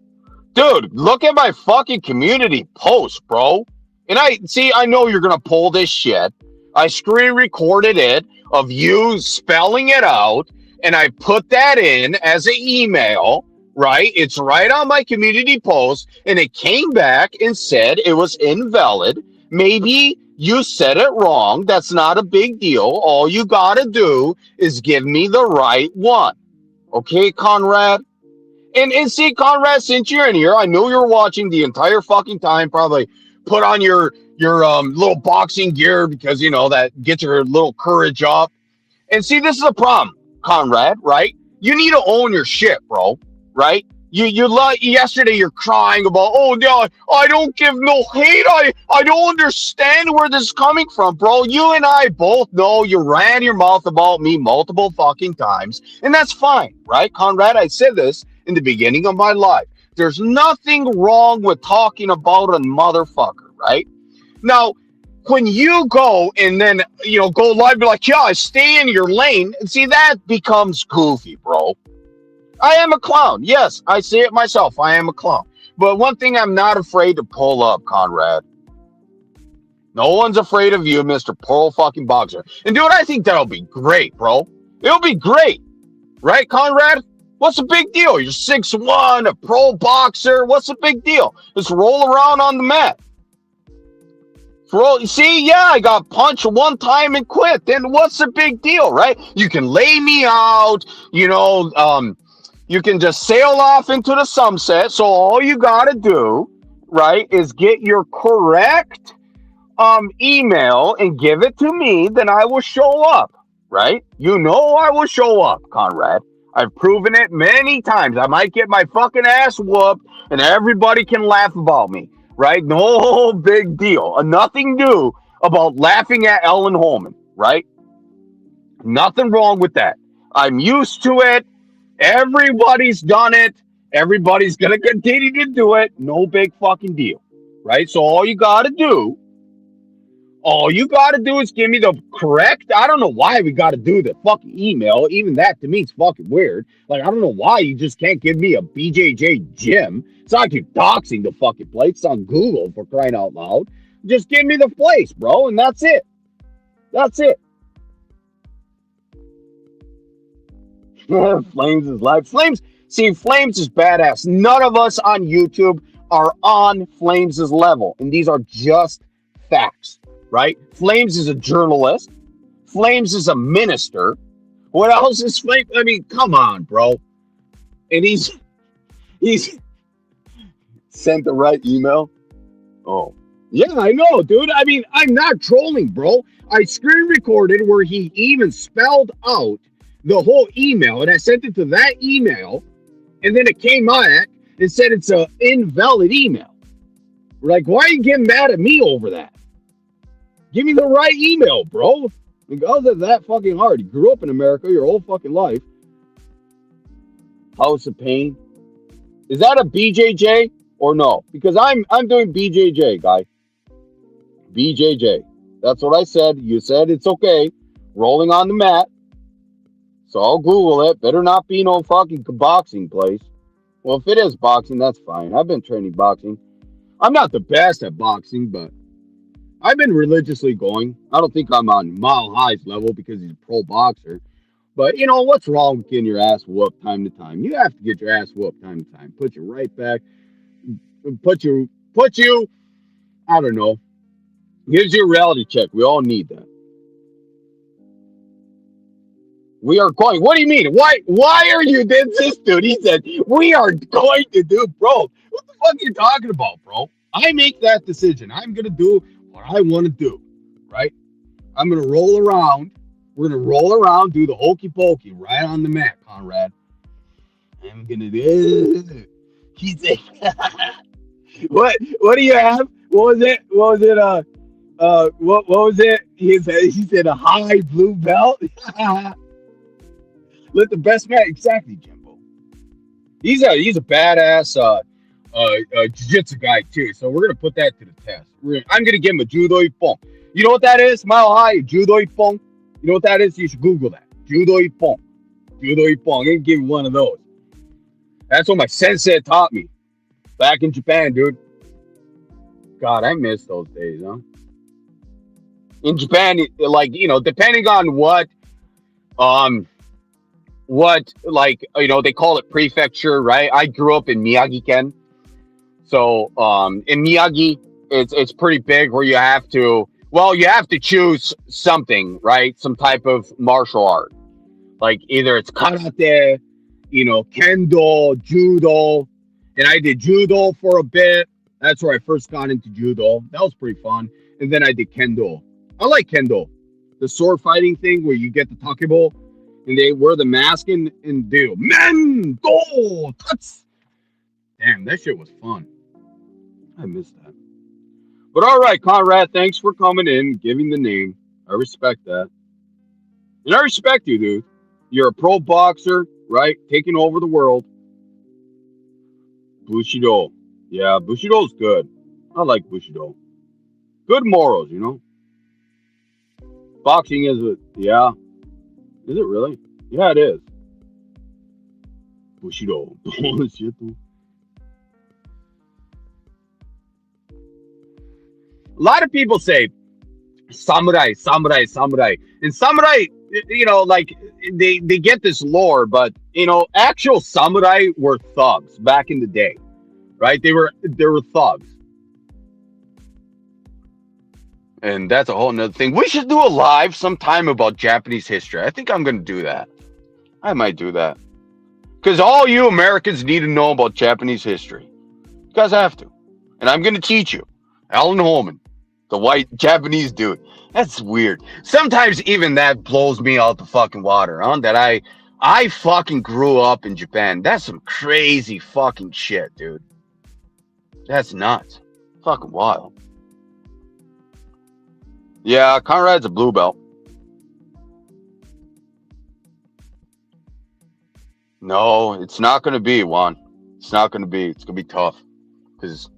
Dude, look at my fucking community post, bro. And I know you're gonna pull this shit. I screen recorded it of you spelling it out, and I put that in as an email, right? It's right on my community post, and it came back and said it was invalid. Maybe you said it wrong. That's not a big deal. All you gotta do is give me the right one. Okay, Conrad? And see, Conrad, since you're in here, I know you're watching the entire fucking time. Probably put on your little boxing gear because you know that gets your little courage up. And see, this is a problem, Conrad. Right? You need to own your shit, bro. Right? You like yesterday. You're crying about, oh no, I don't give no hate. I don't understand where this is coming from, bro. You and I both know you ran your mouth about me multiple fucking times, and that's fine, right, Conrad? I said this in the beginning of my life. There's nothing wrong with talking about a motherfucker, right? Now, when you go and then, go live, be like, yeah, stay in your lane. And see, that becomes goofy, bro. I am a clown. Yes, I say it myself. I am a clown. But one thing I'm not afraid to pull up, Conrad. No one's afraid of you, Mr. Pearl fucking Boxer. And dude, I think that'll be great, bro. It'll be great. Right, Conrad? What's the big deal? You're 6'1", a pro boxer. What's the big deal? Just roll around on the mat. See, yeah, I got punched one time and quit. Then what's the big deal, right? You can lay me out, you can just sail off into the sunset. So all you got to do, right, is get your correct email and give it to me. Then I will show up, right? You know I will show up, Conrad. I've proven it many times. I might get my fucking ass whooped and everybody can laugh about me, right? No big deal. Nothing new about laughing at Ellen Holman, right? Nothing wrong with that. I'm used to it. Everybody's done it. Everybody's going to continue to do it. No big fucking deal, right? So all you got to do is give me the correct. I don't know why we got to do the fucking email. Even that to me is fucking weird. Like, I don't know why you just can't give me a BJJ gym. It's not like you're doxing the fucking place. It's on Google, for crying out loud. Just give me the place, bro, and that's it. That's it. Flames is live. Flames is badass. None of us on YouTube are on Flames' level, and these are just facts. Right? Flames is a journalist. Flames is a minister. What else is Flames? I mean, come on, bro. And he's sent the right email. Oh, yeah, I know, dude. I mean, I'm not trolling, bro. I screen recorded where he even spelled out the whole email, and I sent it to that email, and then it came back and said it's an invalid email. Like, why are you getting mad at me over that? Give me the right email, bro. Like, other than that fucking hard. You grew up in America your whole fucking life. House of Pain. Is that a BJJ or no? Because I'm doing BJJ, guy. BJJ. That's what I said. You said it's okay. Rolling on the mat. So I'll Google it. Better not be no fucking boxing place. Well, if it is boxing, that's fine. I've been training boxing. I'm not the best at boxing, but I've been religiously going. I don't think I'm on Mile High's level because he's a pro boxer. But you know what's wrong with getting your ass whooped time to time? You have to get your ass whooped time to time. Put you right back. Put you. I don't know. Gives you a reality check. We all need that. We are going. What do you mean? Why are you this dude? He said we are going to do, bro. What the fuck are you talking about, bro? I make that decision. I'm gonna do what I want to do, right? I'm gonna roll around. We're gonna roll around, do the hokey pokey right on the mat, Conrad. I'm gonna do. He said, "What do you have? What was it? What was it? What was it? He said a high blue belt. Let the best man exactly, Jimbo. He's a badass jiu-jitsu guy too. So we're gonna put that to the test. I'm gonna give him a judo ippon. You know what that is? Mile high judo ippon. You know what that is? You should Google that. Judo ippon. Judo ippon. I'm gonna give you one of those. That's what my sensei taught me back in Japan, dude. God, I miss those days, huh? In Japan, like depending on um they call it prefecture, right? I grew up in Miyagi-ken. So in Miyagi, it's pretty big where you have to choose something, right? Some type of martial art. Like either it's karate, kendo, judo. And I did judo for a bit. That's where I first got into judo. That was pretty fun. And then I did kendo. I like kendo. The sword fighting thing where you get the takebo and they wear the mask and do men go tuts. Damn, that shit was fun. I missed that. But all right, Conrad, thanks for coming in, giving the name. I respect that. And I respect you, dude. You're a pro boxer, right? Taking over the world. Bushido. Yeah, Bushido's good. I like Bushido. Good morals. Boxing yeah. Is it really? Yeah, it is. Bushido. A lot of people say samurai, samurai, samurai. And samurai, like they get this lore, but actual samurai were thugs back in the day, right? They were thugs. And that's a whole nother thing. We should do a live sometime about Japanese history. I think I'm gonna do that. I might do that. Because all you Americans need to know about Japanese history. You guys have to. And I'm gonna teach you. Alan Holman, the white Japanese dude. That's weird. Sometimes even that blows me out the fucking water, huh? That I fucking grew up in Japan. That's some crazy fucking shit, dude. That's nuts. Fucking wild. Yeah, Conrad's a blue belt. No, it's not going to be, Juan. It's not going to be. It's going to be tough. Because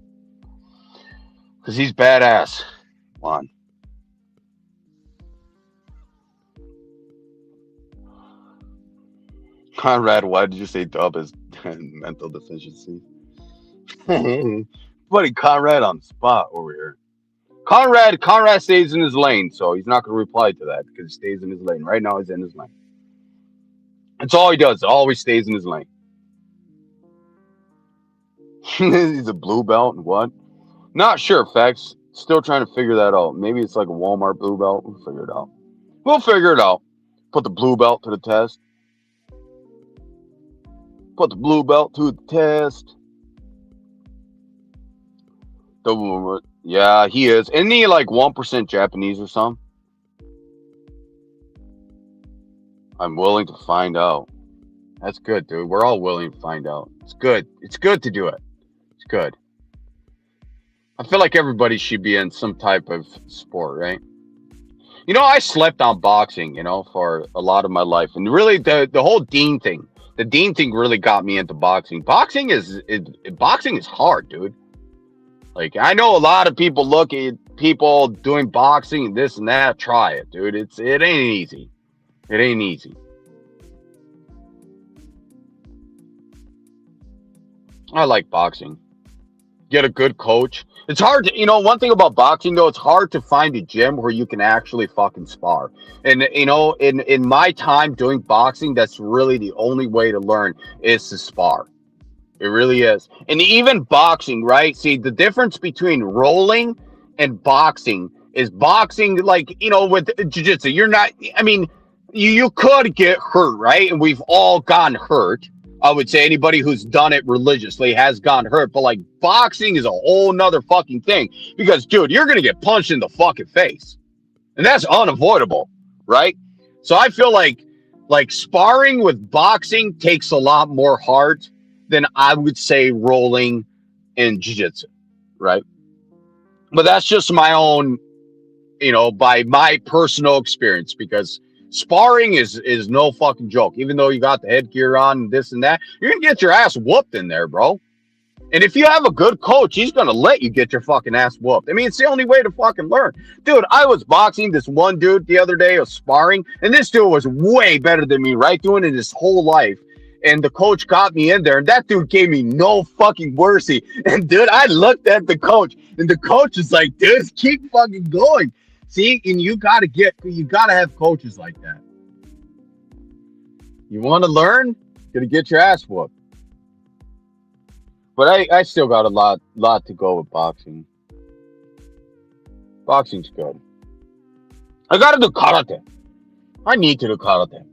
he's badass, Juan. Conrad, why did you say dub as mental deficiency? Putting Conrad on the spot over here. Conrad stays in his lane, so he's not going to reply to that because he stays in his lane. Right now, he's in his lane. That's all he does. Always stays in his lane. He's a blue belt and what? Not sure, Facts. Still trying to figure that out. Maybe it's like a Walmart blue belt. We'll figure it out. Put the blue belt to the test. Put the blue belt to the test. Yeah, he is. Isn't he like 1% Japanese or something? I'm willing to find out. That's good, dude. We're all willing to find out. It's good. It's good to do it. It's good. I feel like everybody should be in some type of sport, right? I slept on boxing, for a lot of my life, and really the whole the Dean thing really got me into boxing. Boxing is hard, dude. Like I know a lot of people look at people doing boxing and this and that. Try it, dude. It ain't easy. It ain't easy. I like boxing. Get a good coach. It's hard to, one thing about boxing though, it's hard to find a gym where you can actually fucking spar. And in my time doing boxing, that's really the only way to learn is to spar. It really is. And even boxing, right? See, the difference between rolling and boxing is boxing, like, with jiu-jitsu, you're not, I mean, you could get hurt, right? And we've all gotten hurt. I would say anybody who's done it religiously has gotten hurt, but like boxing is a whole nother fucking thing because, dude, you're going to get punched in the fucking face and that's unavoidable, right? So I feel like sparring with boxing takes a lot more heart than I would say rolling in jiu-jitsu, right? But that's just my own, by my personal experience because sparring is no fucking joke. Even though you got the headgear on and this and that, you're gonna get your ass whooped in there, bro. And if you have a good coach, he's gonna let you get your fucking ass whooped. I mean, it's the only way to fucking learn. Dude, I was boxing this one dude the other day, was sparring, and this dude was way better than me, right? Doing it his whole life. And the coach got me in there, and that dude gave me no fucking mercy. And dude, I looked at the coach, and the coach is like, dude, keep fucking going. See, and you gotta have coaches like that. You want to learn? Gonna get your ass whooped. But I still got a lot to go with boxing. Boxing's good. I gotta do karate. I need to do karate.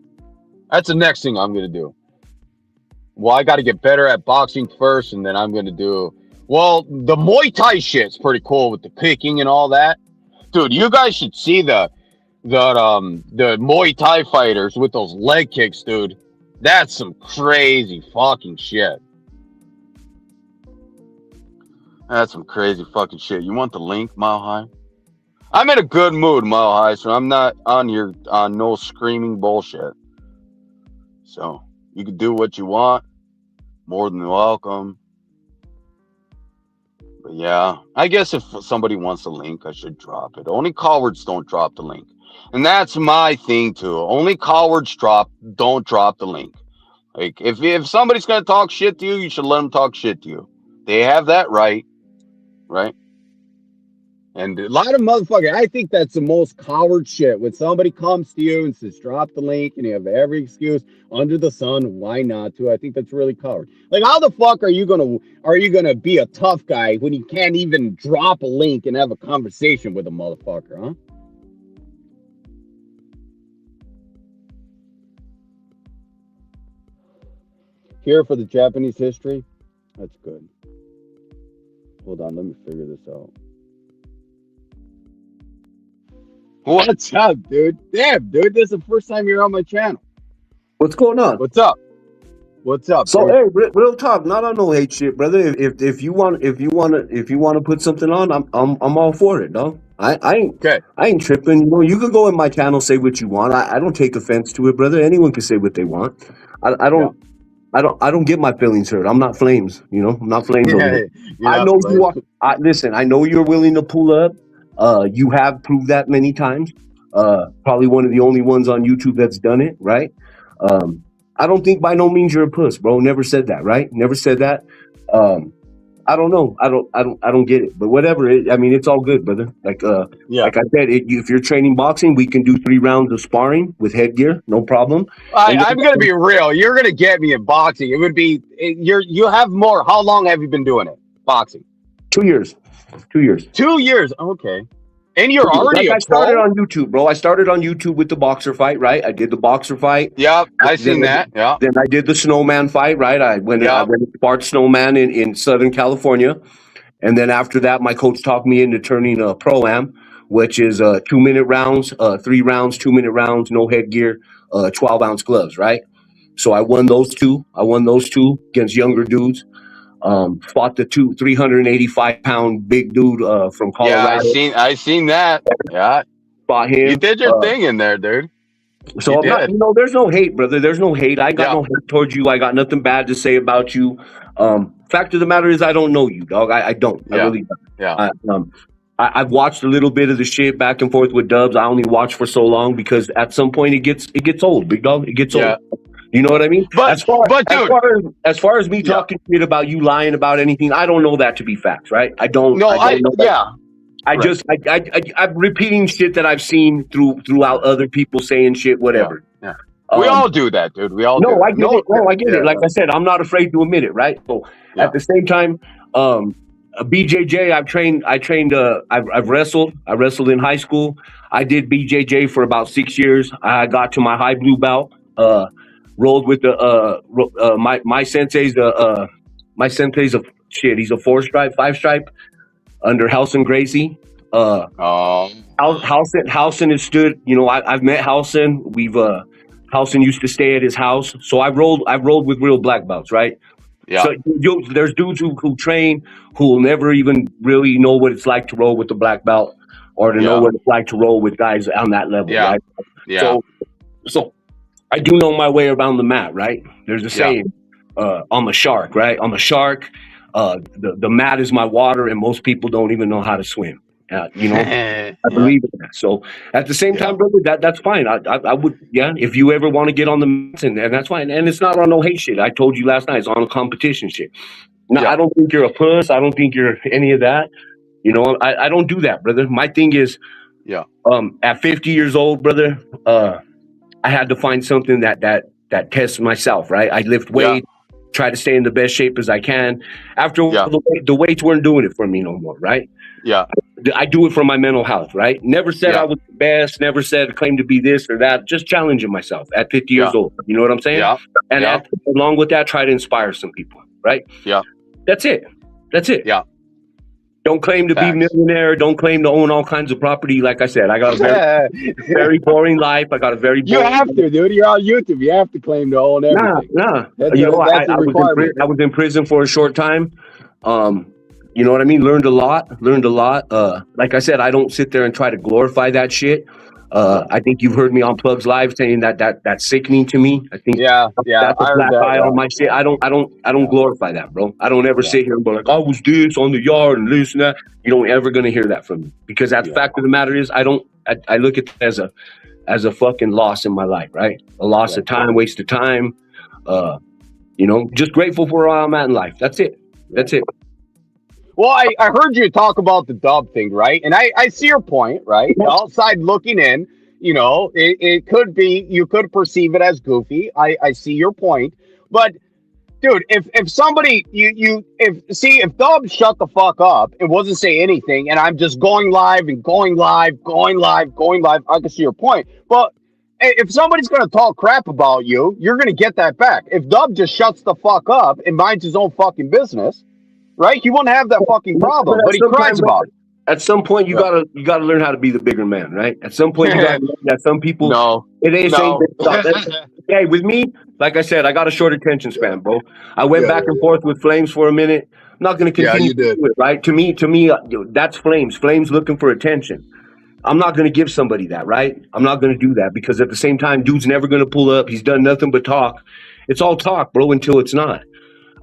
That's the next thing I'm gonna do. Well, I gotta get better at boxing first, and then I'm gonna do. Well, the Muay Thai shit's pretty cool with the kicking and all that. Dude, you guys should see the Muay Thai fighters with those leg kicks, dude. That's some crazy fucking shit. That's some crazy fucking shit. You want the link, Mile High? I'm in a good mood, Mile High, so I'm not on no screaming bullshit. So you can do what you want. More than welcome. But yeah, I guess if somebody wants a link, I should drop it. Only cowards don't drop the link. And that's my thing too. Only cowards don't drop the link. Like if somebody's gonna talk shit to you, you should let them talk shit to you. They have that right, right? And a lot of motherfuckers, I think that's the most coward shit. When somebody comes to you and says, drop the link, and you have every excuse under the sun, why not to? I think that's really coward. Like, how the fuck are you gonna be a tough guy when you can't even drop a link and have a conversation with a motherfucker, huh? Here for the Japanese history? That's good. Hold on, let me figure this out. What's up, dude? Damn, dude, this is the first time you're on my channel. What's going on? What's up? What's up? So dude? hey, real talk, not on no hate shit, brother. If you want to put something on, I'm all for it, no. I ain't tripping. You can go in my channel, say what you want. I don't take offense to it, brother. Anyone can say what they want. I don't. Yeah. I don't get my feelings hurt. I'm not Flames, I'm not Flames over here. I know you Flames. are. Listen, I know you're willing to pull up. You have proved that many times. Probably one of the only ones on YouTube that's done it, right? I don't think by no means you're a puss, bro. Never said that, right? Never said that. I don't know. I don't get it. But whatever. I mean, it's all good, brother. Like I said, if you're training boxing, we can do 3 rounds of sparring with headgear, no problem. I'm gonna be real. You're gonna get me in boxing. It would be you have more. How long have you been doing it? Boxing. 2 years. 2 years. 2 years. Okay. And you're already I started on YouTube, bro. I started on YouTube with the boxer fight, right? I did the boxer fight. Yep, I seen that. Yeah. Then I did the snowman fight, right? I went and sparred snowman in Southern California. And then after that, my coach talked me into turning a pro-am, which is 2-minute rounds, 3 rounds, 2-minute rounds, no headgear, 12-ounce gloves, right? So I won those two. against younger dudes. Fought the 385-pound big dude from Yeah, Colorado. I seen that. Yeah, Fought him. you did your thing in there, dude. So You I'm not, did. there's no hate, brother. There's no hate. I got Yeah. no hate towards you. I got nothing bad to say about you. Fact of the matter is, I don't know you, dog. I don't. I Yeah. really don't. Yeah. I've watched a little bit of the shit back and forth with Dubs. I only watch for so long because at some point it gets old, big dog. It gets Yeah. old. You know what I mean? But dude, as far as me Yeah. talking shit about you lying about anything, I don't know that to be facts, right? I don't. no, I don't know that. yeah. I Right. just I'm repeating shit that I've seen throughout other people saying shit, whatever. Yeah. We all do that, dude. We all do. No, I get it. No, I get yeah. it. Like I said, I'm not afraid to admit it, right? So Yeah. at the same time, BJJ, I've wrestled. I wrestled in high school. I did BJJ for about 6 years. I got to my high blue belt. Rolled with the my sensei's my sensei's a shit. He's a 4-stripe, 5-stripe under Halson Gracie. Halson has stood. You know, I've met Halson. Halson used to stay at his house, so I've rolled with real black belts, right? Yeah. So there's dudes who train who will never even really know what it's like to roll with the black belt or to know what it's like to roll with guys on that level, Yeah. right? Yeah. So I do know my way around the mat, right? There's a saying, I'm a shark, right? I'm a shark. The mat is my water, and most people don't even know how to swim. You know, I believe in that. So at the same time, brother, that's fine. I would, if you ever want to get on the mats, and that's fine. And it's not on no hate shit. I told you last night, it's on a competition shit. No, I don't think you're a puss. I don't think you're any of that. You know, I don't do that, brother. My thing is, at 50 years old, brother, I had to find something that tests myself, right? I lift weight, try to stay in the best shape as I can. After the weights weren't doing it for me no more, right? Yeah. I do it for my mental health, right? Never said I was the best, never said claim to be this or that, just challenging myself at 50 years old. You know what I'm saying? Yeah. And along with that, try to inspire some people, right? Yeah. That's it. Yeah. Don't claim to be a millionaire. Don't claim to own all kinds of property. Like I said, I got a very, very boring life. I got a very boring You have to, dude. You're on YouTube. You have to claim to own everything. Nah. That's you know, that's a I requirement. was in prison for a short time. You know what I mean? Learned a lot. Like I said, I don't sit there and try to glorify that shit. I think you've heard me on Plugs Live saying that's sickening to me. I think that's a black eye on my shit. I don't glorify that, bro. I don't ever sit here and be like, I was this on the yard and this and that. You don't ever gonna hear that from me because that fact of the matter is I look at it as a fucking loss in my life, right? A loss of time, waste of time. You know, just grateful for where I'm at in life. That's it. Well, I heard you talk about the dub thing, right? And I see your point, right? Outside looking in, you know, it could be, you could perceive it as goofy. I see your point. But, dude, if somebody, if Dub shut the fuck up and wasn't saying anything, and I'm just going live, I can see your point. But if somebody's going to talk crap about you, you're going to get that back. If Dub just shuts the fuck up and minds his own fucking business, right? He wouldn't have that fucking problem, but he cries about it. At some point, you gotta learn how to be the bigger man, right? At some point, you gotta learn that some people it ain't saying hey, with me, like I said, I got a short attention span, bro. I went back and forth with Flames for a minute. I'm not gonna continue to do it, right? To me, that's Flames. Flames looking for attention. I'm not gonna give somebody that, right? I'm not gonna do that because at the same time, dude's never gonna pull up. He's done nothing but talk. It's all talk, bro, until it's not.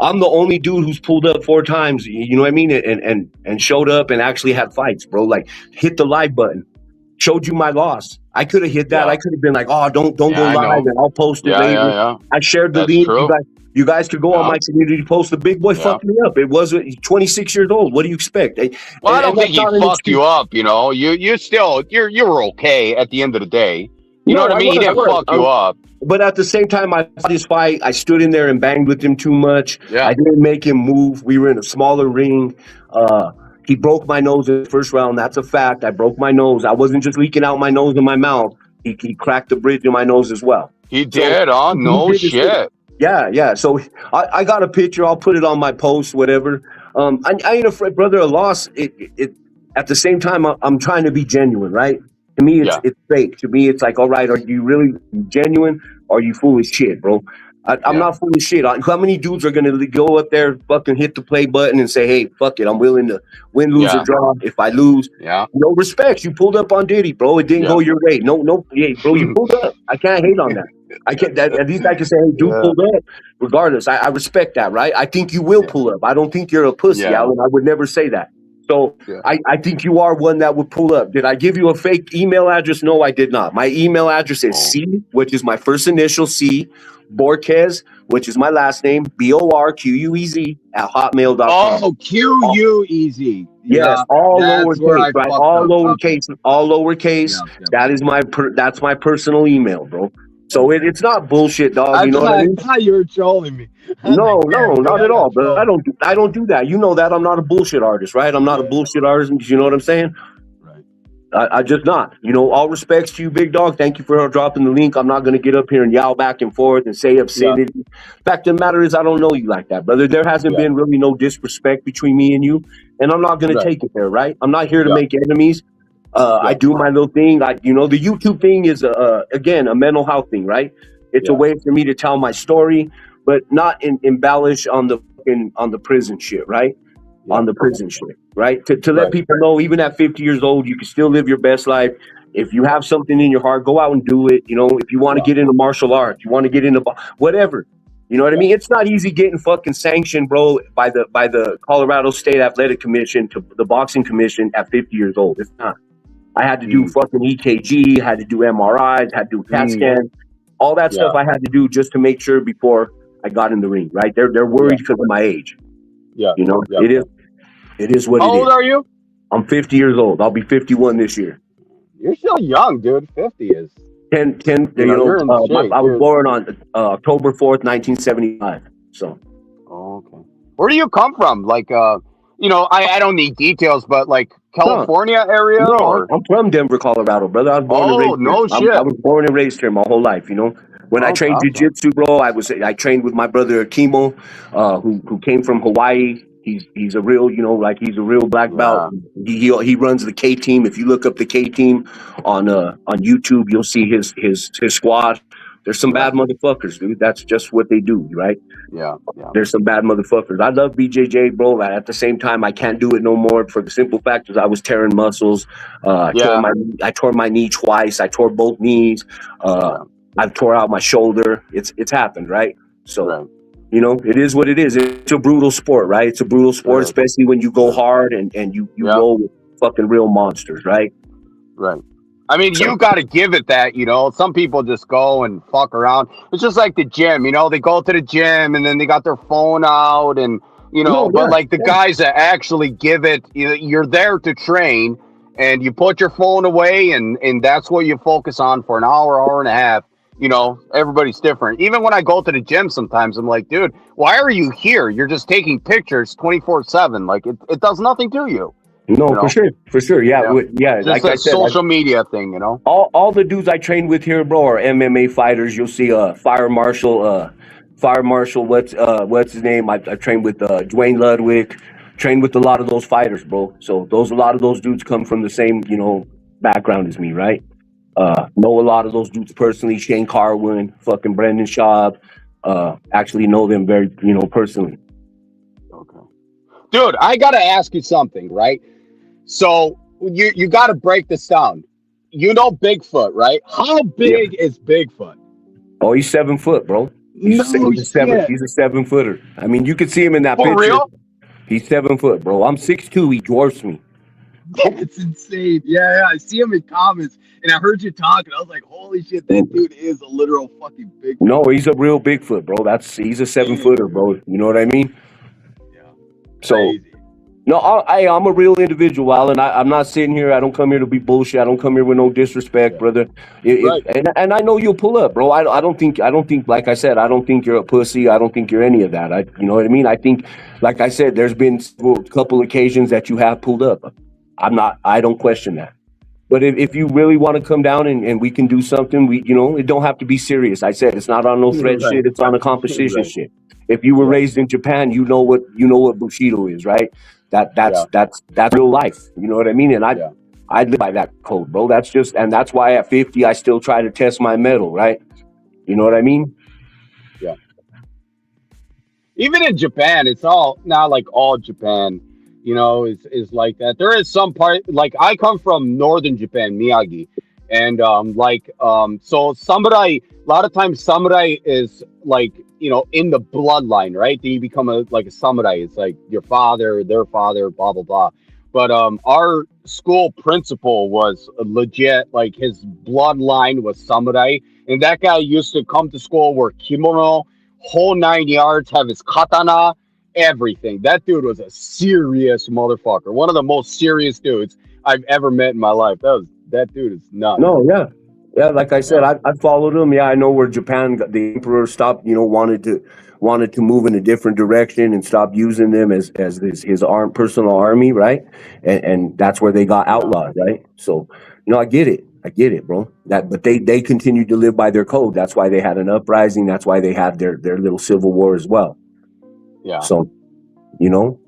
I'm the only dude who's pulled up 4 times, you know what I mean? And showed up and actually had fights, bro. Like, hit the live button. Showed you my loss. I could have hit that. Yeah. I could have been like, oh, don't go live and I'll post it later. Yeah. I shared the link. You guys could go on my community post. The big boy fucked me up. It was 26 years old. What do you expect? Well, I don't think he fucked you up, you know. You're okay at the end of the day. You know what I mean? He didn't fuck you up. But at the same time, I fought his fight. I stood in there and banged with him too much. Yeah. I didn't make him move. We were in a smaller ring. He broke my nose in the first round. That's a fact. I broke my nose. I wasn't just leaking out my nose and my mouth. He cracked the bridge in my nose as well. He did, no shit. Yeah. So I got a picture. I'll put it on my post, whatever. I ain't afraid, brother. A loss. It at the same time, I'm trying to be genuine, right? To me, it's fake. To me, it's like, all right, are you really genuine or are you full of shit, bro? I'm Yeah. not full of shit. How many dudes are gonna go up there, fucking hit the play button and say, "Hey, fuck it, I'm willing to win, lose, Yeah. or draw. If I lose, Yeah. no respect. You pulled up on Diddy, bro. It didn't Yeah. go your way. No, yeah, bro, you pulled up. I can't hate on that. I can't. At least I can say, hey, dude, Yeah. pulled up. Regardless, I respect that, right? I think you will Yeah. pull up. I don't think you're a pussy, Yeah. Alan. I would never say that. So Yeah. I think you are one that would pull up. Did I give you a fake email address? No, I did not. My email address is Oh. C, which is my first initial C, Borquez, which is my last name, BORQUEZ at hotmail.com. Oh, QUEZ. Yes, all that's where I lowercase, right? fucked All up. lowercase, all lowercase. Yeah. That is that's my personal email, bro. So it's not bullshit, dog. You know what I mean? I thought you were trolling me. I was No, like, damn, dude, not I at got all, bro. trolled. I don't do that. You know that I'm not a bullshit artist, right? I'm not a bullshit artist. You know what I'm saying? Right. I just not. You know, all respects to you, big dog. Thank you for dropping the link. I'm not going to get up here and yell back and forth and say obscenity. Fact of the matter is, I don't know you like that, brother. There hasn't been really no disrespect between me and you, and I'm not going to take it there, right? I'm not here to make enemies. I do my little thing. The YouTube thing is again a mental health thing, right? It's a way for me to tell my story, but not embellish on the prison shit, right? On the prison shit, right? To let people know, even at 50 years old, you can still live your best life. If you have something in your heart, go out and do it. You know, if you want to get into martial arts, you want to get into whatever. You know what I mean? It's not easy getting fucking sanctioned, bro, by the Colorado State Athletic Commission to the Boxing Commission at 50 years old. It's not. I had to do fucking EKG, had to do MRIs, had to do CAT scan, all that stuff I had to do just to make sure before I got in the ring, right? They're worried because of my age. Yeah. You know, it is what it is. How old are you? I'm 50 years old. I'll be 51 this year. You're still young, dude. 50 is. 10 I was born on October 4th, 1975. So. Oh, okay. Where do you come from? Like, I don't need details, but like California area? No, or? I'm from Denver, Colorado, brother. I was born and raised here. I was born and raised here my whole life, you know. When I trained jiu-jitsu, bro, I trained with my brother Akimo, who came from Hawaii. He's a real, he's a real black belt. He runs the K team. If you look up the K team on YouTube, you'll see his squad. There's some bad motherfuckers, dude. That's just what they do, right? Yeah. There's some bad motherfuckers. I love BJJ, bro. At the same time, I can't do it no more for the simple fact is I was tearing muscles. I tore my knee twice. I tore both knees. I've tore out my shoulder. It's happened, right? So, it is what it is. It's a brutal sport, right? It's a brutal sport, especially when you go hard and you go with fucking real monsters, right? Right. I mean, you got to give it that, some people just go and fuck around. It's just like the gym, they go to the gym and then they got their phone out and, the guys that actually give it, you're there to train and you put your phone away and that's what you focus on for an hour and a half. Everybody's different. Even when I go to the gym sometimes, I'm like, dude, why are you here? You're just taking pictures 24/7. Like it does nothing to you. No, for sure. Yeah. Just like a social media thing, All the dudes I train with here, bro, are MMA fighters. You'll see Fire Marshal, what's his name? I trained with Dwayne Ludwig, trained with a lot of those fighters, bro. So a lot of those dudes come from the same, background as me, right? Know a lot of those dudes personally. Shane Carwin, fucking Brendan Schaub. Actually know them very, personally. Okay. Dude, I got to ask you something, right? So you got to break this down. Bigfoot, right? How big is Bigfoot? Oh, he's 7 foot, bro. He's a 7 footer. I mean, you could see him in that picture. For real? He's 7 foot, bro. I'm 6'2". He dwarfs me. It's insane. Yeah. I see him in comments, and I heard you talking. I was like, holy shit, that dude is a literal fucking Bigfoot. No, he's a real Bigfoot, bro. He's a 7 footer, bro. You know what I mean? Yeah. So. Crazy. No, I'm a real individual, Alan. I'm not sitting here. I don't come here to be bullshit. I don't come here with no disrespect, brother. And I know you'll pull up, bro. I don't think, like I said, I don't think you're a pussy. I don't think you're any of that. You know what I mean? I think, like I said, there's been a couple occasions that you have pulled up. I don't question that. But if you really want to come down and we can do something, it don't have to be serious. I said, it's not on no threat shit. It's on a competition shit. If you were raised in Japan, you know what Bushido is, right? That's real life. You know what I mean? And I live by that code, bro. That's why at 50 I still try to test my mettle, right? You know what I mean? Yeah. even in Japan, it's all not like all Japan, is like that. There is some part like I come from northern Japan, Miyagi, and so samurai. A lot of times, samurai is like in the bloodline, right? Then you become a samurai. It's like your father, their father, blah blah blah. But our school principal was legit. Like his bloodline was samurai, and that guy used to come to school wear kimono, whole 9 yards, have his katana, everything. That dude was a serious motherfucker. One of the most serious dudes I've ever met in my life. That dude is nuts. No, yeah. Yeah, like I said, Yeah. I followed him. Yeah, I know where Japan, the emperor stopped, wanted to move in a different direction and stop using them as his personal army, right? And that's where they got Yeah. outlawed, right? So, I get it, bro. But they continued to live by their code. That's why they had an uprising. That's why they had their little civil war as well. Yeah. So,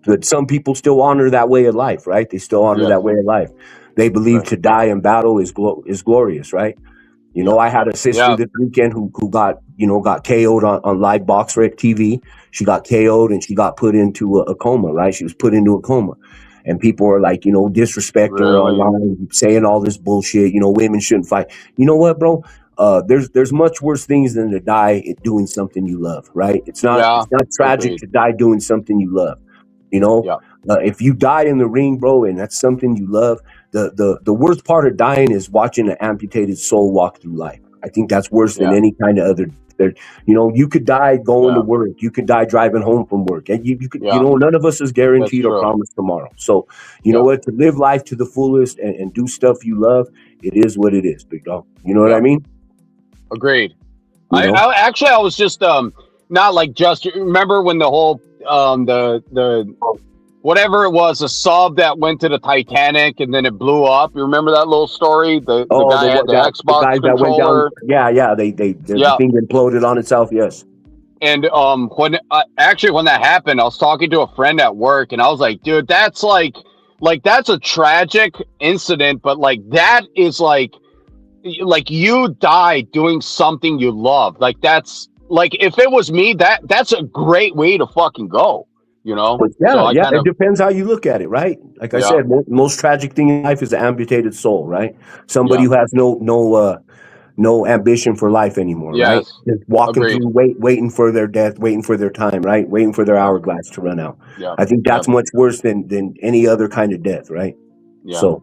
but some people still honor that way of life, right? They still honor Yes. that way of life. They believe Right. to die in battle is glorious, right? Yeah. I had a sister Yeah. this weekend who got KO'd on live Box Rec TV. She got KO'd and she got put into a coma, right? She was put into a coma. And people are like, disrespecting her Really? online, saying all this bullshit, women shouldn't fight. You know what, bro? There's much worse things than to die doing something you love, right? It's not tragic Agreed. to die doing something you love. Yeah. If you die in the ring, bro, and that's something you love, the worst part of dying is watching an amputated soul walk through life. I think that's worse than Yeah. any kind of other. You could die going to Yeah. work. You could die driving home from work. And you could, Yeah. none of us is guaranteed That's or true. promised tomorrow. So, you Yeah. know what? To live life to the fullest and do stuff you love, it is what it is, big dog. You know what Yeah. I mean? Agreed. You know? I was just not like just remember when the whole the whatever it was, a sub that went to the Titanic and then it blew up. You remember that little story? The guy had the Xbox guys that went controller. down. Yeah. The thing imploded on itself. Yes. And when that happened, I was talking to a friend at work, and I was like, "Dude, that's like that's a tragic incident, but like that is like you died doing something you love. Like that's like if it was me, that's a great way to fucking go, But yeah, it depends how you look at it, right? Like I said, most tragic thing in life is the amputated soul, right? Somebody who has no ambition for life anymore, right? Just walking Agreed. through, waiting for their death, waiting for their time, right? Waiting for their hourglass to run out. Yeah. I think that's much worse than any other kind of death, right? Yeah. So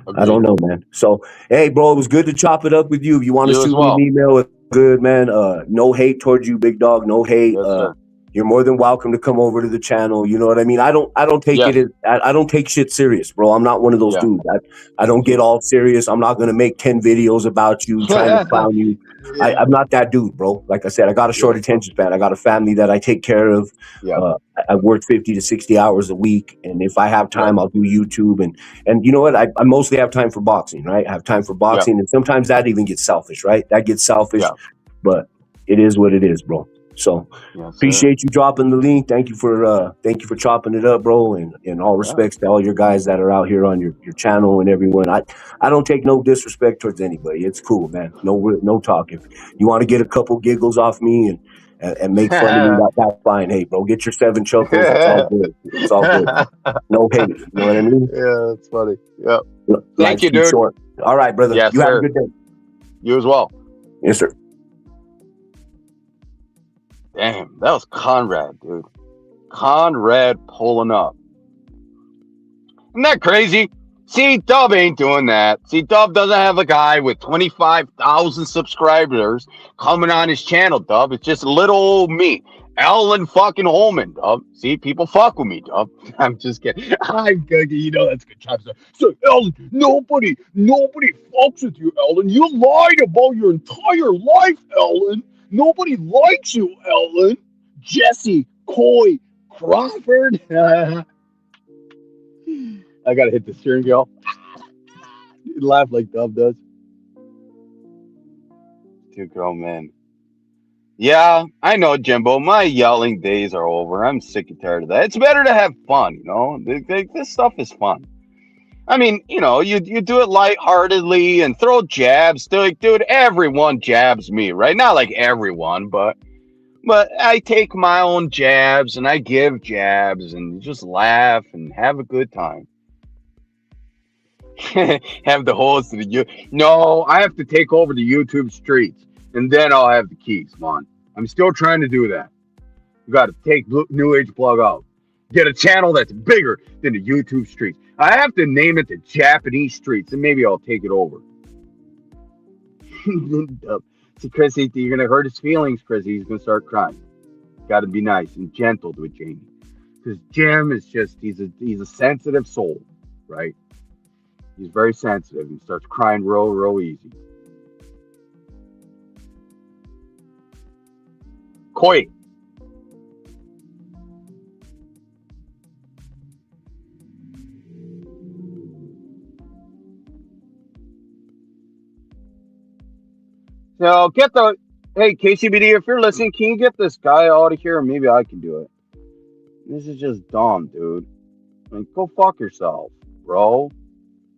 Agreed. I don't know, man. So hey, bro, it was good to chop it up with you. If you want to shoot me an email, it's good, man. No hate towards you, big dog. No hate. Yes, you're more than welcome to come over to the channel. You know what I mean? I don't take I don't take shit serious, bro. I'm not one of those dudes. I don't get all serious. I'm not gonna make 10 videos about you trying to clown you. I'm not that dude, bro. Like I said, I got a short attention span. I got a family that I take care of. I work 50 to 60 hours a week, and if I have time, I'll do YouTube. And you know what? I mostly have time for boxing, right? I have time for boxing, and sometimes that even gets selfish, right? That gets selfish, but it is what it is, bro. So appreciate you dropping the link. Thank you for chopping it up, bro. And all respects to all your guys that are out here on your channel and everyone. I don't take no disrespect towards anybody. It's cool, man. No talk. If you want to get a couple giggles off me and make fun of me, that's fine. Hey, bro, get your 7 chuckles. It's all good. It's all good. No hate. You know what I mean? Yeah, that's funny. Yeah. Thank you, Life's too dude. short. All right, brother. Yes, you have sir. a good day. You as well. Yes, sir. Damn, that was Conrad, dude. Conrad pulling up. Isn't that crazy? See, Dub ain't doing that. See, Dub doesn't have a guy with 25,000 subscribers coming on his channel, Dub. It's just little old me. Ellen fucking Holman, Dub. See, people fuck with me, Dub. I'm just kidding. I'm good. That's good job. So, Ellen, nobody fucks with you, Ellen. You lied about your entire life, Ellen. Nobody likes you, Ellen. Jesse, Coy, Crawford. I gotta hit the steering wheel. You laugh like Dub does. Two grown men. Yeah, I know, Jimbo. My yelling days are over. I'm sick and tired of that. It's better to have fun, This stuff is fun. I mean, you do it lightheartedly and throw jabs. Dude, everyone jabs me, right? Not like everyone, but But I take my own jabs and I give jabs and just laugh and have a good time. Have the host of the No, I have to take over the YouTube streets and then I'll have the keys, man. I'm still trying to do that. You got to take New Age Plug out. Get a channel that's bigger than the YouTube streets. I have to name it the Japanese streets and maybe I'll take it over. See, Chris, you're gonna hurt his feelings, Chris. He's gonna start crying. Got to be nice and gentle with Jamie, because Jim is just—he's a sensitive soul, right? He's very sensitive. He starts crying real easy. Koi. Now get the hey KCBD, if you're listening, can you get this guy out of here? Maybe I can do it. This is just dumb, dude. Like, go fuck yourself, bro.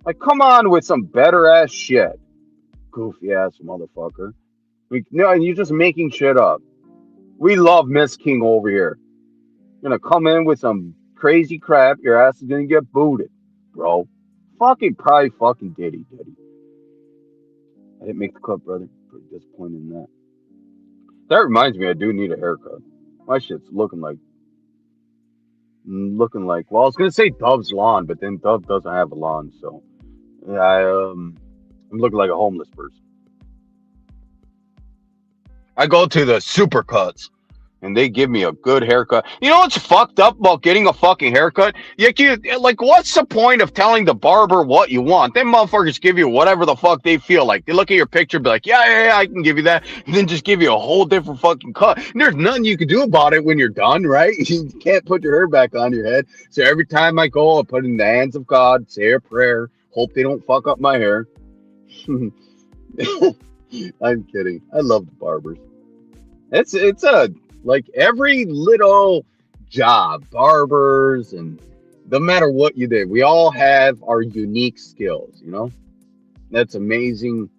Like, come on with some better ass shit, goofy ass motherfucker. Like, no, you're just making shit up. We love Miss King over here. You're gonna come in with some crazy crap. Your ass is gonna get booted, bro. Fucking probably fucking Diddy. I didn't make the cut, brother. Pretty disappointed in that. That reminds me, I do need a haircut. My shit's looking like. Well, I was gonna say Dove's lawn, but then Dove doesn't have a lawn, so yeah, I'm looking like a homeless person. I go to the Supercuts, and they give me a good haircut. You know what's fucked up about getting a fucking haircut? Like, what's the point of telling the barber what you want? Them motherfuckers give you whatever the fuck they feel like. They look at your picture and be like, yeah, I can give you that. And then just give you a whole different fucking cut. And there's nothing you can do about it when you're done, right? You can't put your hair back on your head. So every time I go, I put it in the hands of God, say a prayer, hope they don't fuck up my hair. I'm kidding. I love the barbers. It's a like every little job, barbers, and no matter what you did, we all have our unique skills, you know? That's amazing.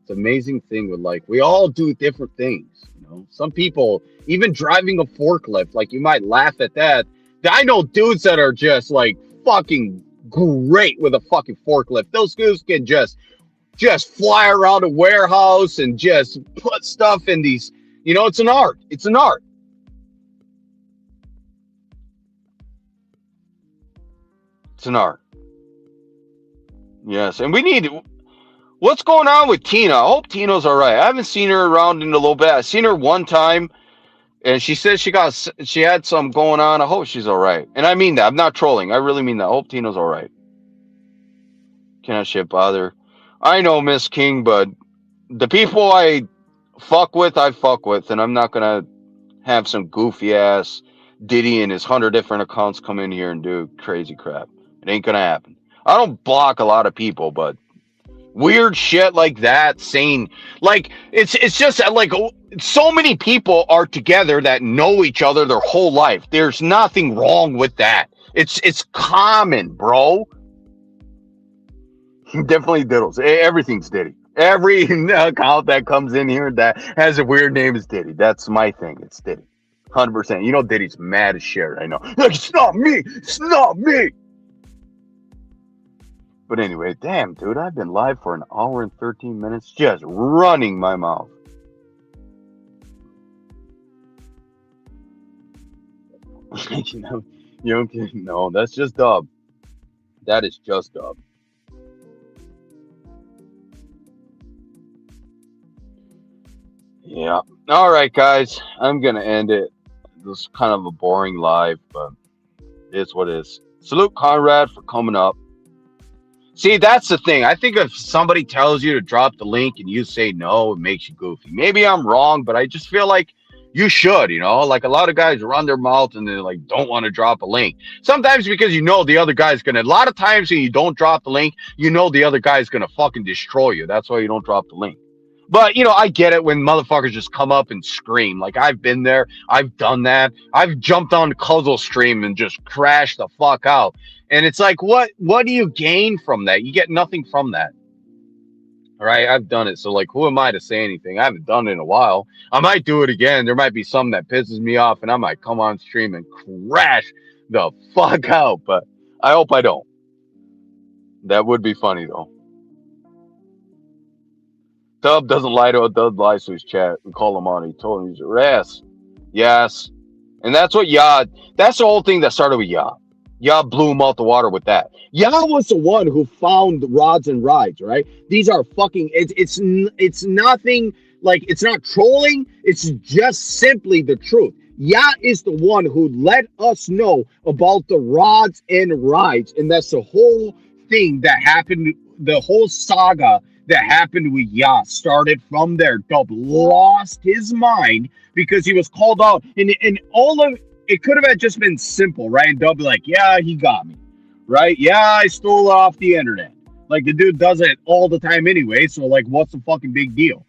It's an amazing thing with like, we all do different things, you know? Some people, even driving a forklift, like you might laugh at that. I know dudes that are just like fucking great with a fucking forklift. Those dudes can just fly around a warehouse and just put stuff in these. You know, it's an art. It's an art. It's an art. Yes, and we need. What's going on with Tina? I hope Tina's all right. I haven't seen her around in a little bit. I seen her one time, and she said she had some going on. I hope she's all right. And I mean that. I'm not trolling. I really mean that. I hope Tina's all right. Cannot shit bother. I know Miss King, but the people I fuck with, and I'm not gonna have some goofy ass Diddy and his 100 different accounts come in here and do crazy crap. It ain't gonna happen. I don't block a lot of people, but weird shit like that, saying like it's just like so many people are together that know each other their whole life. There's nothing wrong with that. It's common, bro. Definitely diddles. Everything's Diddy. Every account that comes in here that has a weird name is Diddy. That's my thing. It's Diddy. 100%. You know Diddy's mad as shit right now. Like, it's not me. It's not me. But anyway, damn, dude. I've been live for an hour and 13 minutes just running my mouth. No, that's just dub. That is just dub. Yeah. All right, guys. I'm going to end it. This is kind of a boring live, but it's what it is. Salute Conrad for coming up. See, that's the thing. I think if somebody tells you to drop the link and you say no, it makes you goofy. Maybe I'm wrong, but I just feel like you should, you know? Like a lot of guys run their mouth and they're like, don't want to drop a link. Sometimes because you know the other guy's going to, a lot of times when you don't drop the link, you know the other guy's going to fucking destroy you. That's why you don't drop the link. But, you know, I get it when motherfuckers just come up and scream. Like, I've been there. I've done that. I've jumped on Cuzzle stream and just crashed the fuck out. And it's like, what do you gain from that? You get nothing from that. All right, I've done it. So, like, who am I to say anything? I haven't done it in a while. I might do it again. There might be something that pisses me off, and I might come on stream and crash the fuck out. But I hope I don't. That would be funny, though. Dub doesn't lie to a Dub lies to his chat. We call him on. He told him he's yes. Yes. And that's what that's the whole thing that started with Ya blew him out the water with that. Ya was the one who found the rods and rides, right? These are fucking, it's nothing, like, it's not trolling. It's just simply the truth. Ya is the one who let us know about the rods and rides. And that's the whole thing that happened, the whole saga that happened with Ya started from there. Dub lost his mind because he was called out, and all of it could have just been simple, right? And Dub be like, yeah, he got me, right? Yeah, I stole it off the internet. Like, the dude does it all the time anyway, so, like, what's the fucking big deal?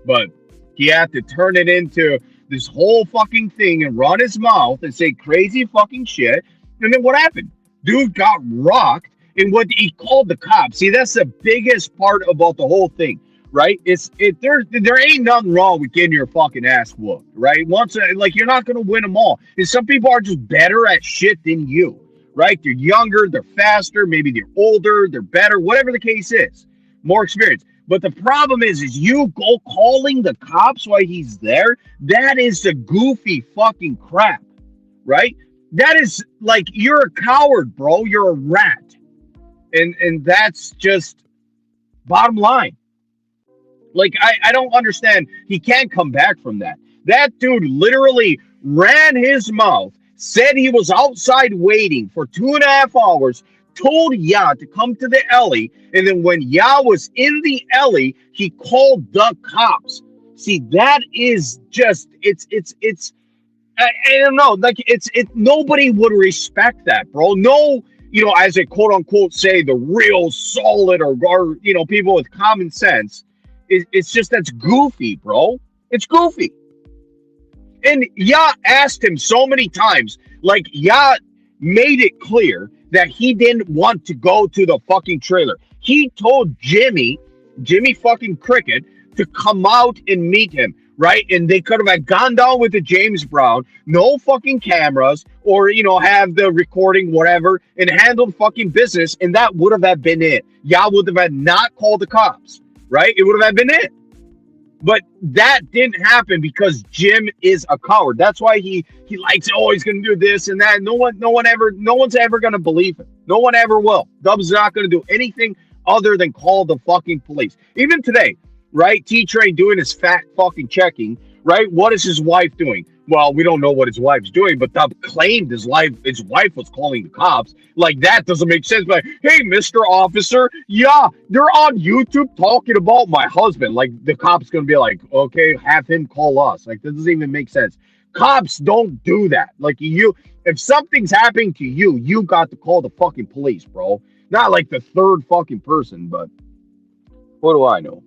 But he had to turn it into this whole fucking thing and run his mouth and say crazy fucking shit. And then what happened? Dude got rocked, and what he called the cops. See, that's the biggest part about the whole thing, right? There ain't nothing wrong with getting your fucking ass whooped, right? Like, you're not gonna win them all. And some people are just better at shit than you, right? They're younger, they're faster, maybe they're older, they're better, whatever the case is, more experience. But the problem is you go calling the cops while he's there. That is the goofy fucking crap, right? That is like, you're a coward, bro. You're a rat. And that's just bottom line. Like, I don't understand. He can't come back from that. That dude literally ran his mouth, said he was outside waiting for 2.5 hours, told Ya to come to the alley, and then when Ya was in the alley, he called the cops. See, that is just, I don't know, like, nobody would respect that, bro. No, as they quote unquote say, the real solid or people with common sense, it's just, that's goofy, bro. It's goofy. And Ya asked him so many times, like, Ya made it clear that he didn't want to go to the fucking trailer. He told Jimmy fucking Cricket, to come out and meet him, right? And they could have gone down with the James Brown, no fucking cameras, or, have the recording, whatever, and handled fucking business, and that would have been it. Ya would have not called the cops, right? It would have been it. But that didn't happen because Jim is a coward. That's why he likes, he's going to do this and that. No one's ever going to believe him. No one ever will. Dub's not going to do anything other than call the fucking police. Even today, right? T-Train doing his fact fucking checking, right? What is his wife doing? Well, we don't know what his wife's doing, but Dub claimed his wife was calling the cops. Like, that doesn't make sense. Like, hey, Mr. Officer, yeah, they're on YouTube talking about my husband. Like, the cop's gonna be like, okay, have him call us. Like, that doesn't even make sense. Cops don't do that. Like, if something's happening to you, you got to call the fucking police, bro. Not like the third fucking person, but what do I know?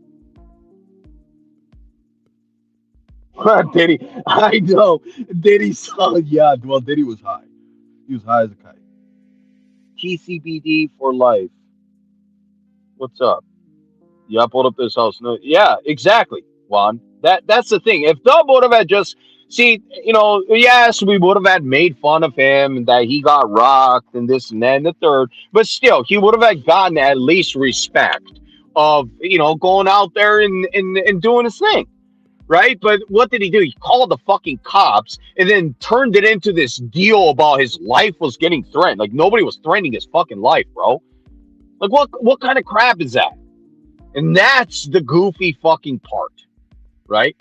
Diddy, I know. Diddy saw, yeah. Well, Diddy was high. He was high as a kite. TCBD for life. What's up? Yeah, pulled up this house. No, yeah, exactly, Juan. That's the thing. If Dub would have had just yes, we would have had made fun of him and that he got rocked and this and that and the third, but still, he would have had gotten at least respect of going out there and doing his thing. Right? But what did he do? He called the fucking cops and then turned it into this deal about his life was getting threatened. Like, nobody was threatening his fucking life, bro. Like, what kind of crap is that? And that's the goofy fucking part, right?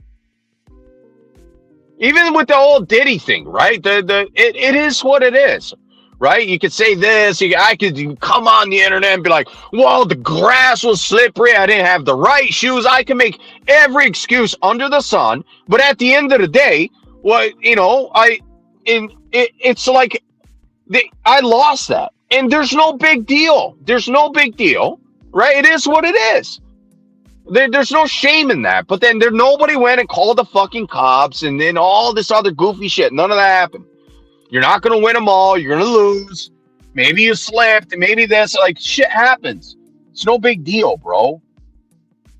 Even with the old Diddy thing, right? It is what it is. Right? You could say this. I could come on the internet and be like, well, the grass was slippery. I didn't have the right shoes. I can make every excuse under the sun. But at the end of the day, it's like I lost that. And there's no big deal. There's no big deal. Right? It is what it is. There's no shame in that. But then nobody went and called the fucking cops and then all this other goofy shit. None of that happened. You're not going to win them all. You're going to lose. Maybe you slipped. Maybe this. Like, shit happens. It's no big deal, bro.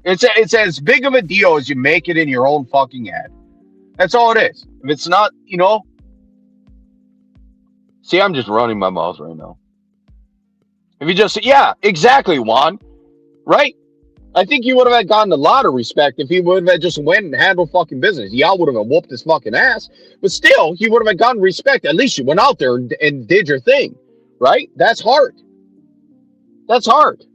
It's as big of a deal as you make it in your own fucking head. That's all it is. If it's not, see, I'm just running my mouth right now. If you just, yeah, exactly, Juan, right? I think he would have gotten a lot of respect if he would have just went and handled fucking business. Y'all would have whooped his fucking ass, but still, he would have gotten respect. At least you went out there and did your thing, right? That's hard. That's hard.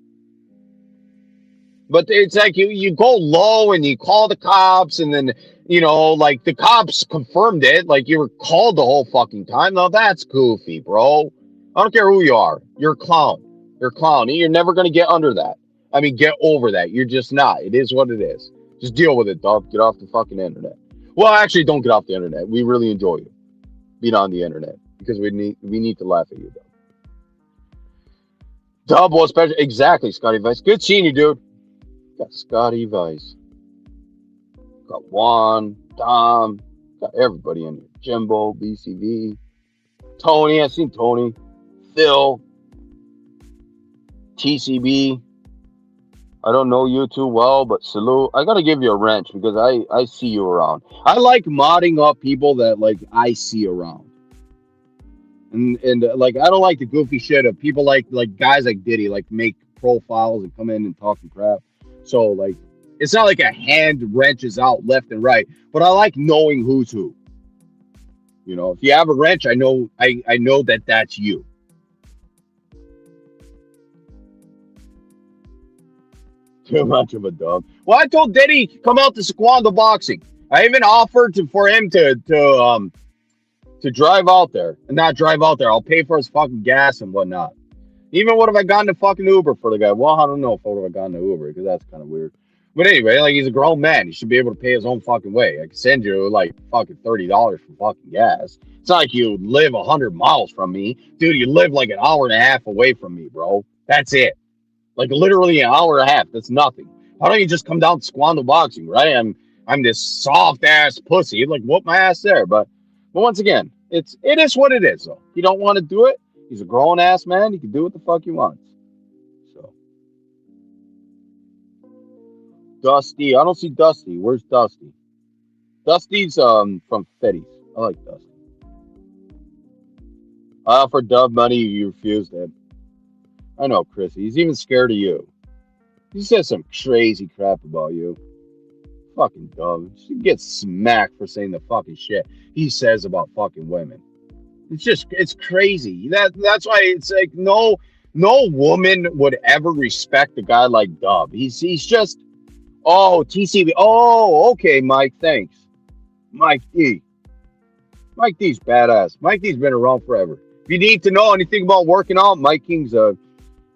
But it's like you go low and you call the cops, and then, like the cops confirmed it. Like you were called the whole fucking time. Now that's goofy, bro. I don't care who you are. You're a clown. You're a clown. You're never going to get under that. I mean, get over that. You're just not. It is what it is. Just deal with it, dog. Get off the fucking internet. Well, actually, don't get off the internet. We really enjoy you being on the internet because we need to laugh at you, though. Double special. Exactly, Scotty Vice. Good seeing you, dude. Got Scotty Vice. Got Juan, Dom. Got everybody in here. Jimbo, BCV. Tony. I seen Tony. Phil. TCB. I don't know you too well, but salute. I gotta give you a wrench because I see you around. I like modding up people that like I see around. And like I don't like the goofy shit of people like guys like Diddy like make profiles and come in and talking crap. So like it's not like a hand wrenches out left and right, but I like knowing who's who. If you have a wrench, I know that that's you. Too much of a dog. Well, I told Diddy come out to Sequando Boxing. I even offered for him to drive out there and not drive out there. I'll pay for his fucking gas and whatnot. Even what if I gotten a fucking Uber for the guy? Well, I don't know if I would have gotten an Uber because that's kind of weird. But anyway, like he's a grown man. He should be able to pay his own fucking way. I can send you like fucking $30 for fucking gas. It's not like you live 100 miles from me. Dude, you live like an hour and a half away from me, bro. That's it. Like literally an hour and a half. That's nothing. Why don't you just come down to Sequando Boxing, right? I'm this soft ass pussy. Like whoop my ass there. But once again, it is what it is. Though you don't want to do it. He's a grown ass man. He can do what the fuck he wants. So Dusty, I don't see Dusty. Where's Dusty? Dusty's from Fetty's. I like Dusty. I offered Dub money. You refused it. I know, Chris. He's even scared of you. He says some crazy crap about you. Fucking dumb. She gets smacked for saying the fucking shit he says about fucking women. It's crazy. That's why it's like no woman would ever respect a guy like Dub. He's just TCB. Oh, okay, Mike. Thanks, Mike D. Mike D's badass. Mike D's been around forever. If you need to know anything about working out, Mike King's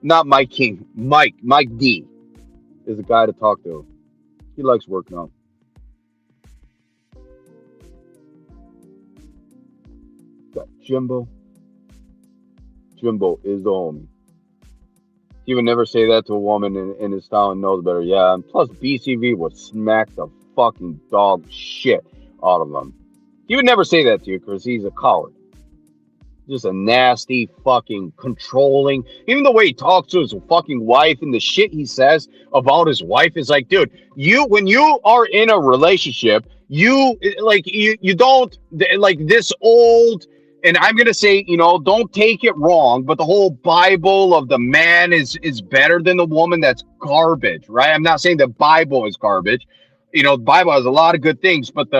not Mike King. Mike D is the guy to talk to. He likes working out. Got Jimbo. Jimbo is the homie. He would never say that to a woman in his style and knows better. Yeah, and plus BCV would smack the fucking dog shit out of him. He would never say that to you because he's a coward. Just a nasty fucking controlling. Even the way he talks to his fucking wife and the shit he says about his wife is like, dude, when you are in a relationship, you don't like this old, and I'm gonna say, don't take it wrong, but the whole Bible of the man is better than the woman, that's garbage, right? I'm not saying the Bible is garbage. The Bible has a lot of good things, but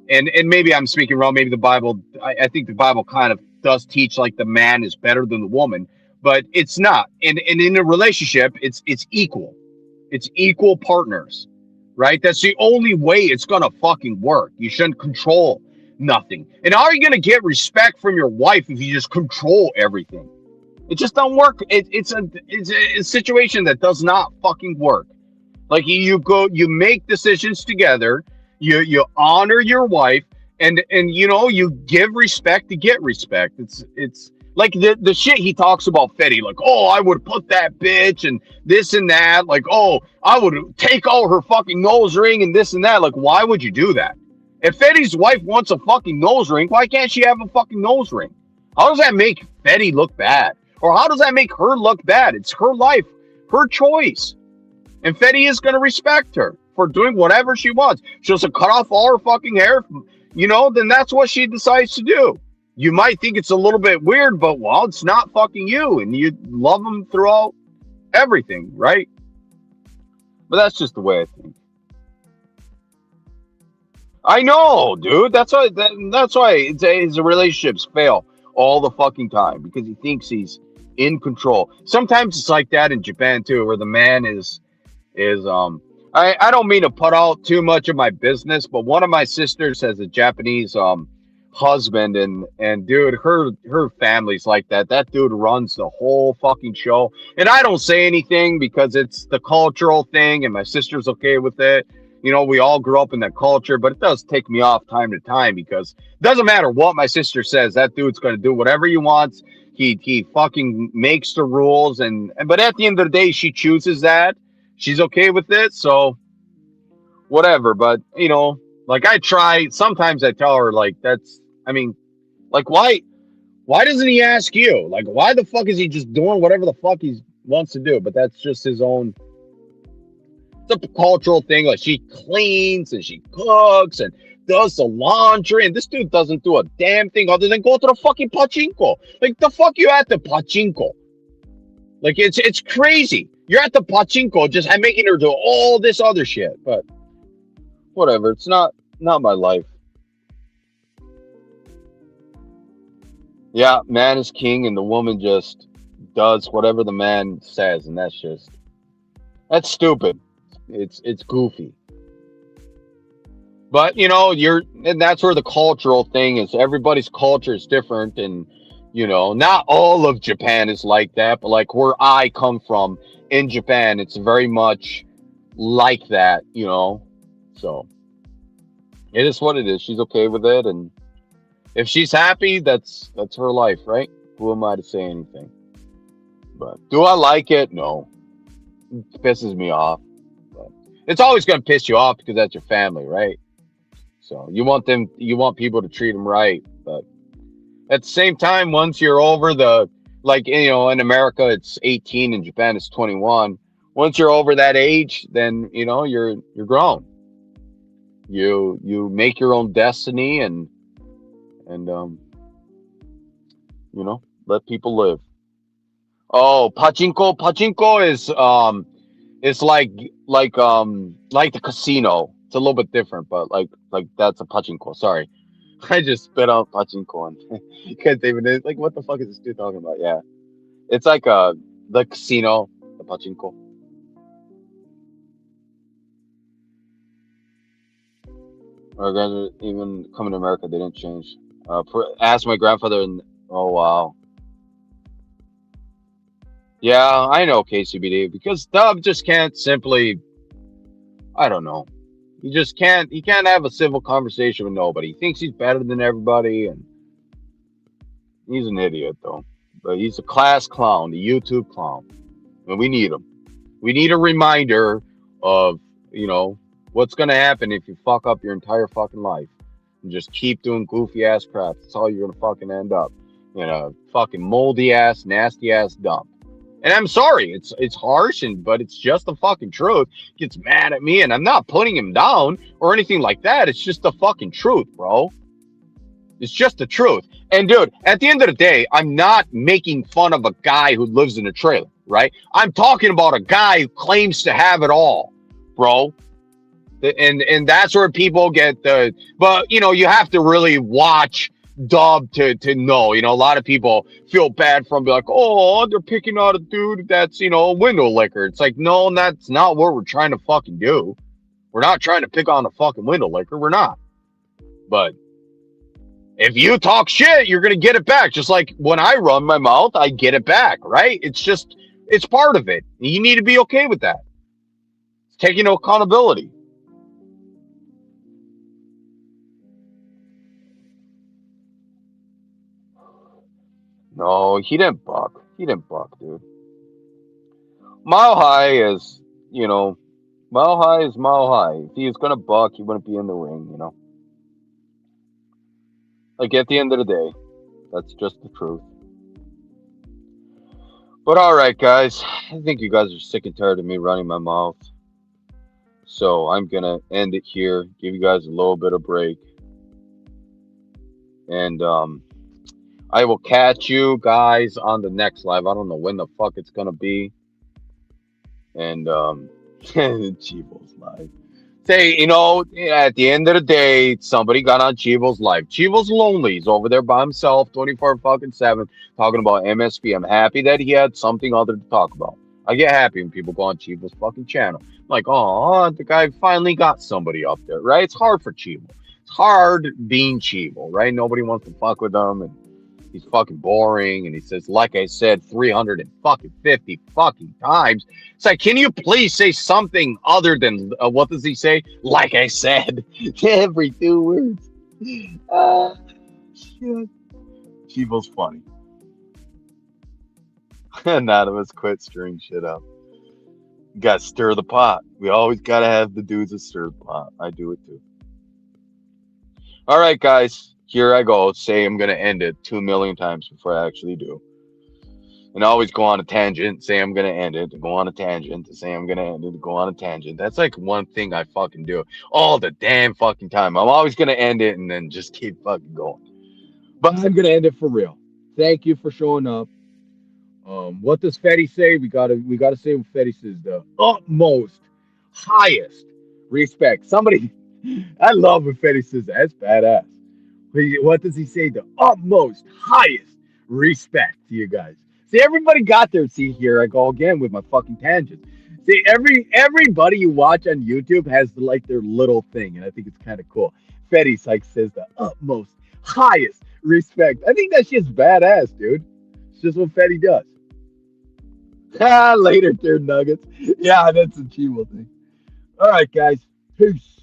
and maybe I'm speaking wrong. Maybe the Bible, I think the Bible kind of does teach like the man is better than the woman, but it's not. And in a relationship, it's equal. It's equal partners, right? That's the only way it's gonna fucking work. You shouldn't control nothing. And how are you gonna get respect from your wife if you just control everything? It just don't work. It's a situation that does not fucking work. Like you make decisions together. You honor your wife. And you give respect to get respect. It's like the shit he talks about Fetty, like, I would put that bitch and this and that, like, I would take out her fucking nose ring and this and that. Like, why would you do that? If Fetty's wife wants a fucking nose ring, why can't she have a fucking nose ring? How does that make Fetty look bad? Or how does that make her look bad? It's her life, her choice. And Fetty is going to respect her for doing whatever she wants. She wants to cut off all her fucking hair, then that's what she decides to do. You might think it's a little bit weird, but well, it's not fucking you. And you love them throughout everything, right? But that's just the way I think. I know, dude. That's why his relationships fail all the fucking time because he thinks he's in control. Sometimes it's like that in Japan too, where the man is I don't mean to put out too much of my business, but one of my sisters has a Japanese husband and dude, her family's like that. That dude runs the whole fucking show. And I don't say anything because it's the cultural thing and my sister's okay with it. We all grew up in that culture, but it does take me off time to time because it doesn't matter what my sister says, that dude's gonna do whatever he wants. He fucking makes the rules but at the end of the day she chooses that. She's okay with it, so whatever. But like sometimes I tell her like why doesn't he ask you? Like why the fuck is he just doing whatever the fuck he wants to do? But that's just his own. It's a cultural thing. Like she cleans and she cooks and does the laundry, and this dude doesn't do a damn thing other than go to the fucking pachinko. Like the fuck you at the pachinko? Like it's crazy. You're at the pachinko just making her do all this other shit. But whatever. It's not my life. Yeah, man is king, and the woman just does whatever the man says, and that's stupid. It's goofy. But and that's where the cultural thing is. Everybody's culture is different, and not all of Japan is like that, but like where I come from in Japan, it's very much like that, So it is what it is. She's okay with it, and if she's happy, that's her life, right? Who am I to say anything? But do I like it? No. It pisses me off. But it's always going to piss you off because that's your family, right? So you want people to treat them right, but at the same time, once you're over in America it's 18, in Japan it's 21. Once you're over that age, then you're grown. You make your own destiny and let people live. Oh, pachinko is it's like the casino. It's a little bit different, but like that's a pachinko. Sorry. I just spit out pachinko and you can't even like what the fuck is this dude talking about? Yeah. It's like the casino, the pachinko. Our guys even coming to America, they didn't change. Ask my grandfather and oh wow. Yeah, I know KCBD because Dub just can't simply I don't know. He can't have a civil conversation with nobody. He thinks he's better than everybody and he's an idiot though. But he's a class clown, the YouTube clown. And we need him. We need a reminder of, what's gonna happen if you fuck up your entire fucking life and just keep doing goofy ass crap. That's all you're gonna fucking end up. Fucking moldy ass, nasty ass dump. And I'm sorry, it's harsh but it's just the fucking truth. He gets mad at me and I'm not putting him down or anything like that. It's just the fucking truth, bro. It's just the truth. And dude, at the end of the day, I'm not making fun of a guy who lives in a trailer, right? I'm talking about a guy who claims to have it all, bro. And that's where people get but you have to really watch Dub to know. A lot of people feel bad from be like, oh, they're picking out a dude that's a window licker. It's like, no, that's not what we're trying to fucking do. We're not trying to pick on a fucking window licker. We're not. But if you talk shit, you're gonna get it back. Just like when I run my mouth, I get it back, right? It's part of it. You need to be okay with that. It's taking no accountability. No, he didn't buck. He didn't buck, dude. Mile High is, Mile High is Mile High. If he was gonna buck, he wouldn't be in the ring, Like at the end of the day, that's just the truth. But all right, guys. I think you guys are sick and tired of me running my mouth. So I'm gonna end it here. Give you guys a little bit of break, and I will catch you guys on the next live. I don't know when the fuck it's gonna be, and Chivo's live. Say, at the end of the day, somebody got on Chivo's live. Chivo's lonely. He's over there by himself, 24/7, talking about MSP. I'm happy that he had something other to talk about. I get happy when people go on Chivo's fucking channel. I'm like, oh, the guy finally got somebody up there, right? It's hard for Chivo. It's hard being Chivo, right? Nobody wants to fuck with him, and he's fucking boring. And he says, like I said, 350 fucking times. It's like, can you please say something other than what does he say? Like I said, every 2 words. Shit. Chivo's funny. Anonymous quit stirring shit up. Got to stir the pot. We always got to have the dudes that stir the pot. I do it too. All right, guys. Here I go. Say I'm going to end it 2 million times before I actually do. And I always go on a tangent, say I'm going to end it, go on a tangent, say I'm going to end it, go on a tangent. That's like one thing I fucking do all the damn fucking time. I'm always going to end it and then just keep fucking going. But I'm going to end it for real. Thank you for showing up. What does Fetty say? We gotta say what Fetty says. The utmost, highest respect. Somebody, I love when Fetty says that. That's badass. What does he say? The utmost, highest respect to you guys. See, everybody got their. See, here I go again with my fucking tangents. See, everybody you watch on YouTube has like their little thing, and I think it's kind of cool. Fetty like says the utmost, highest respect. I think that shit's badass, dude. It's just what Fetty does. Later, turd nuggets. Yeah, that's a Chivo thing. All right, guys. Peace.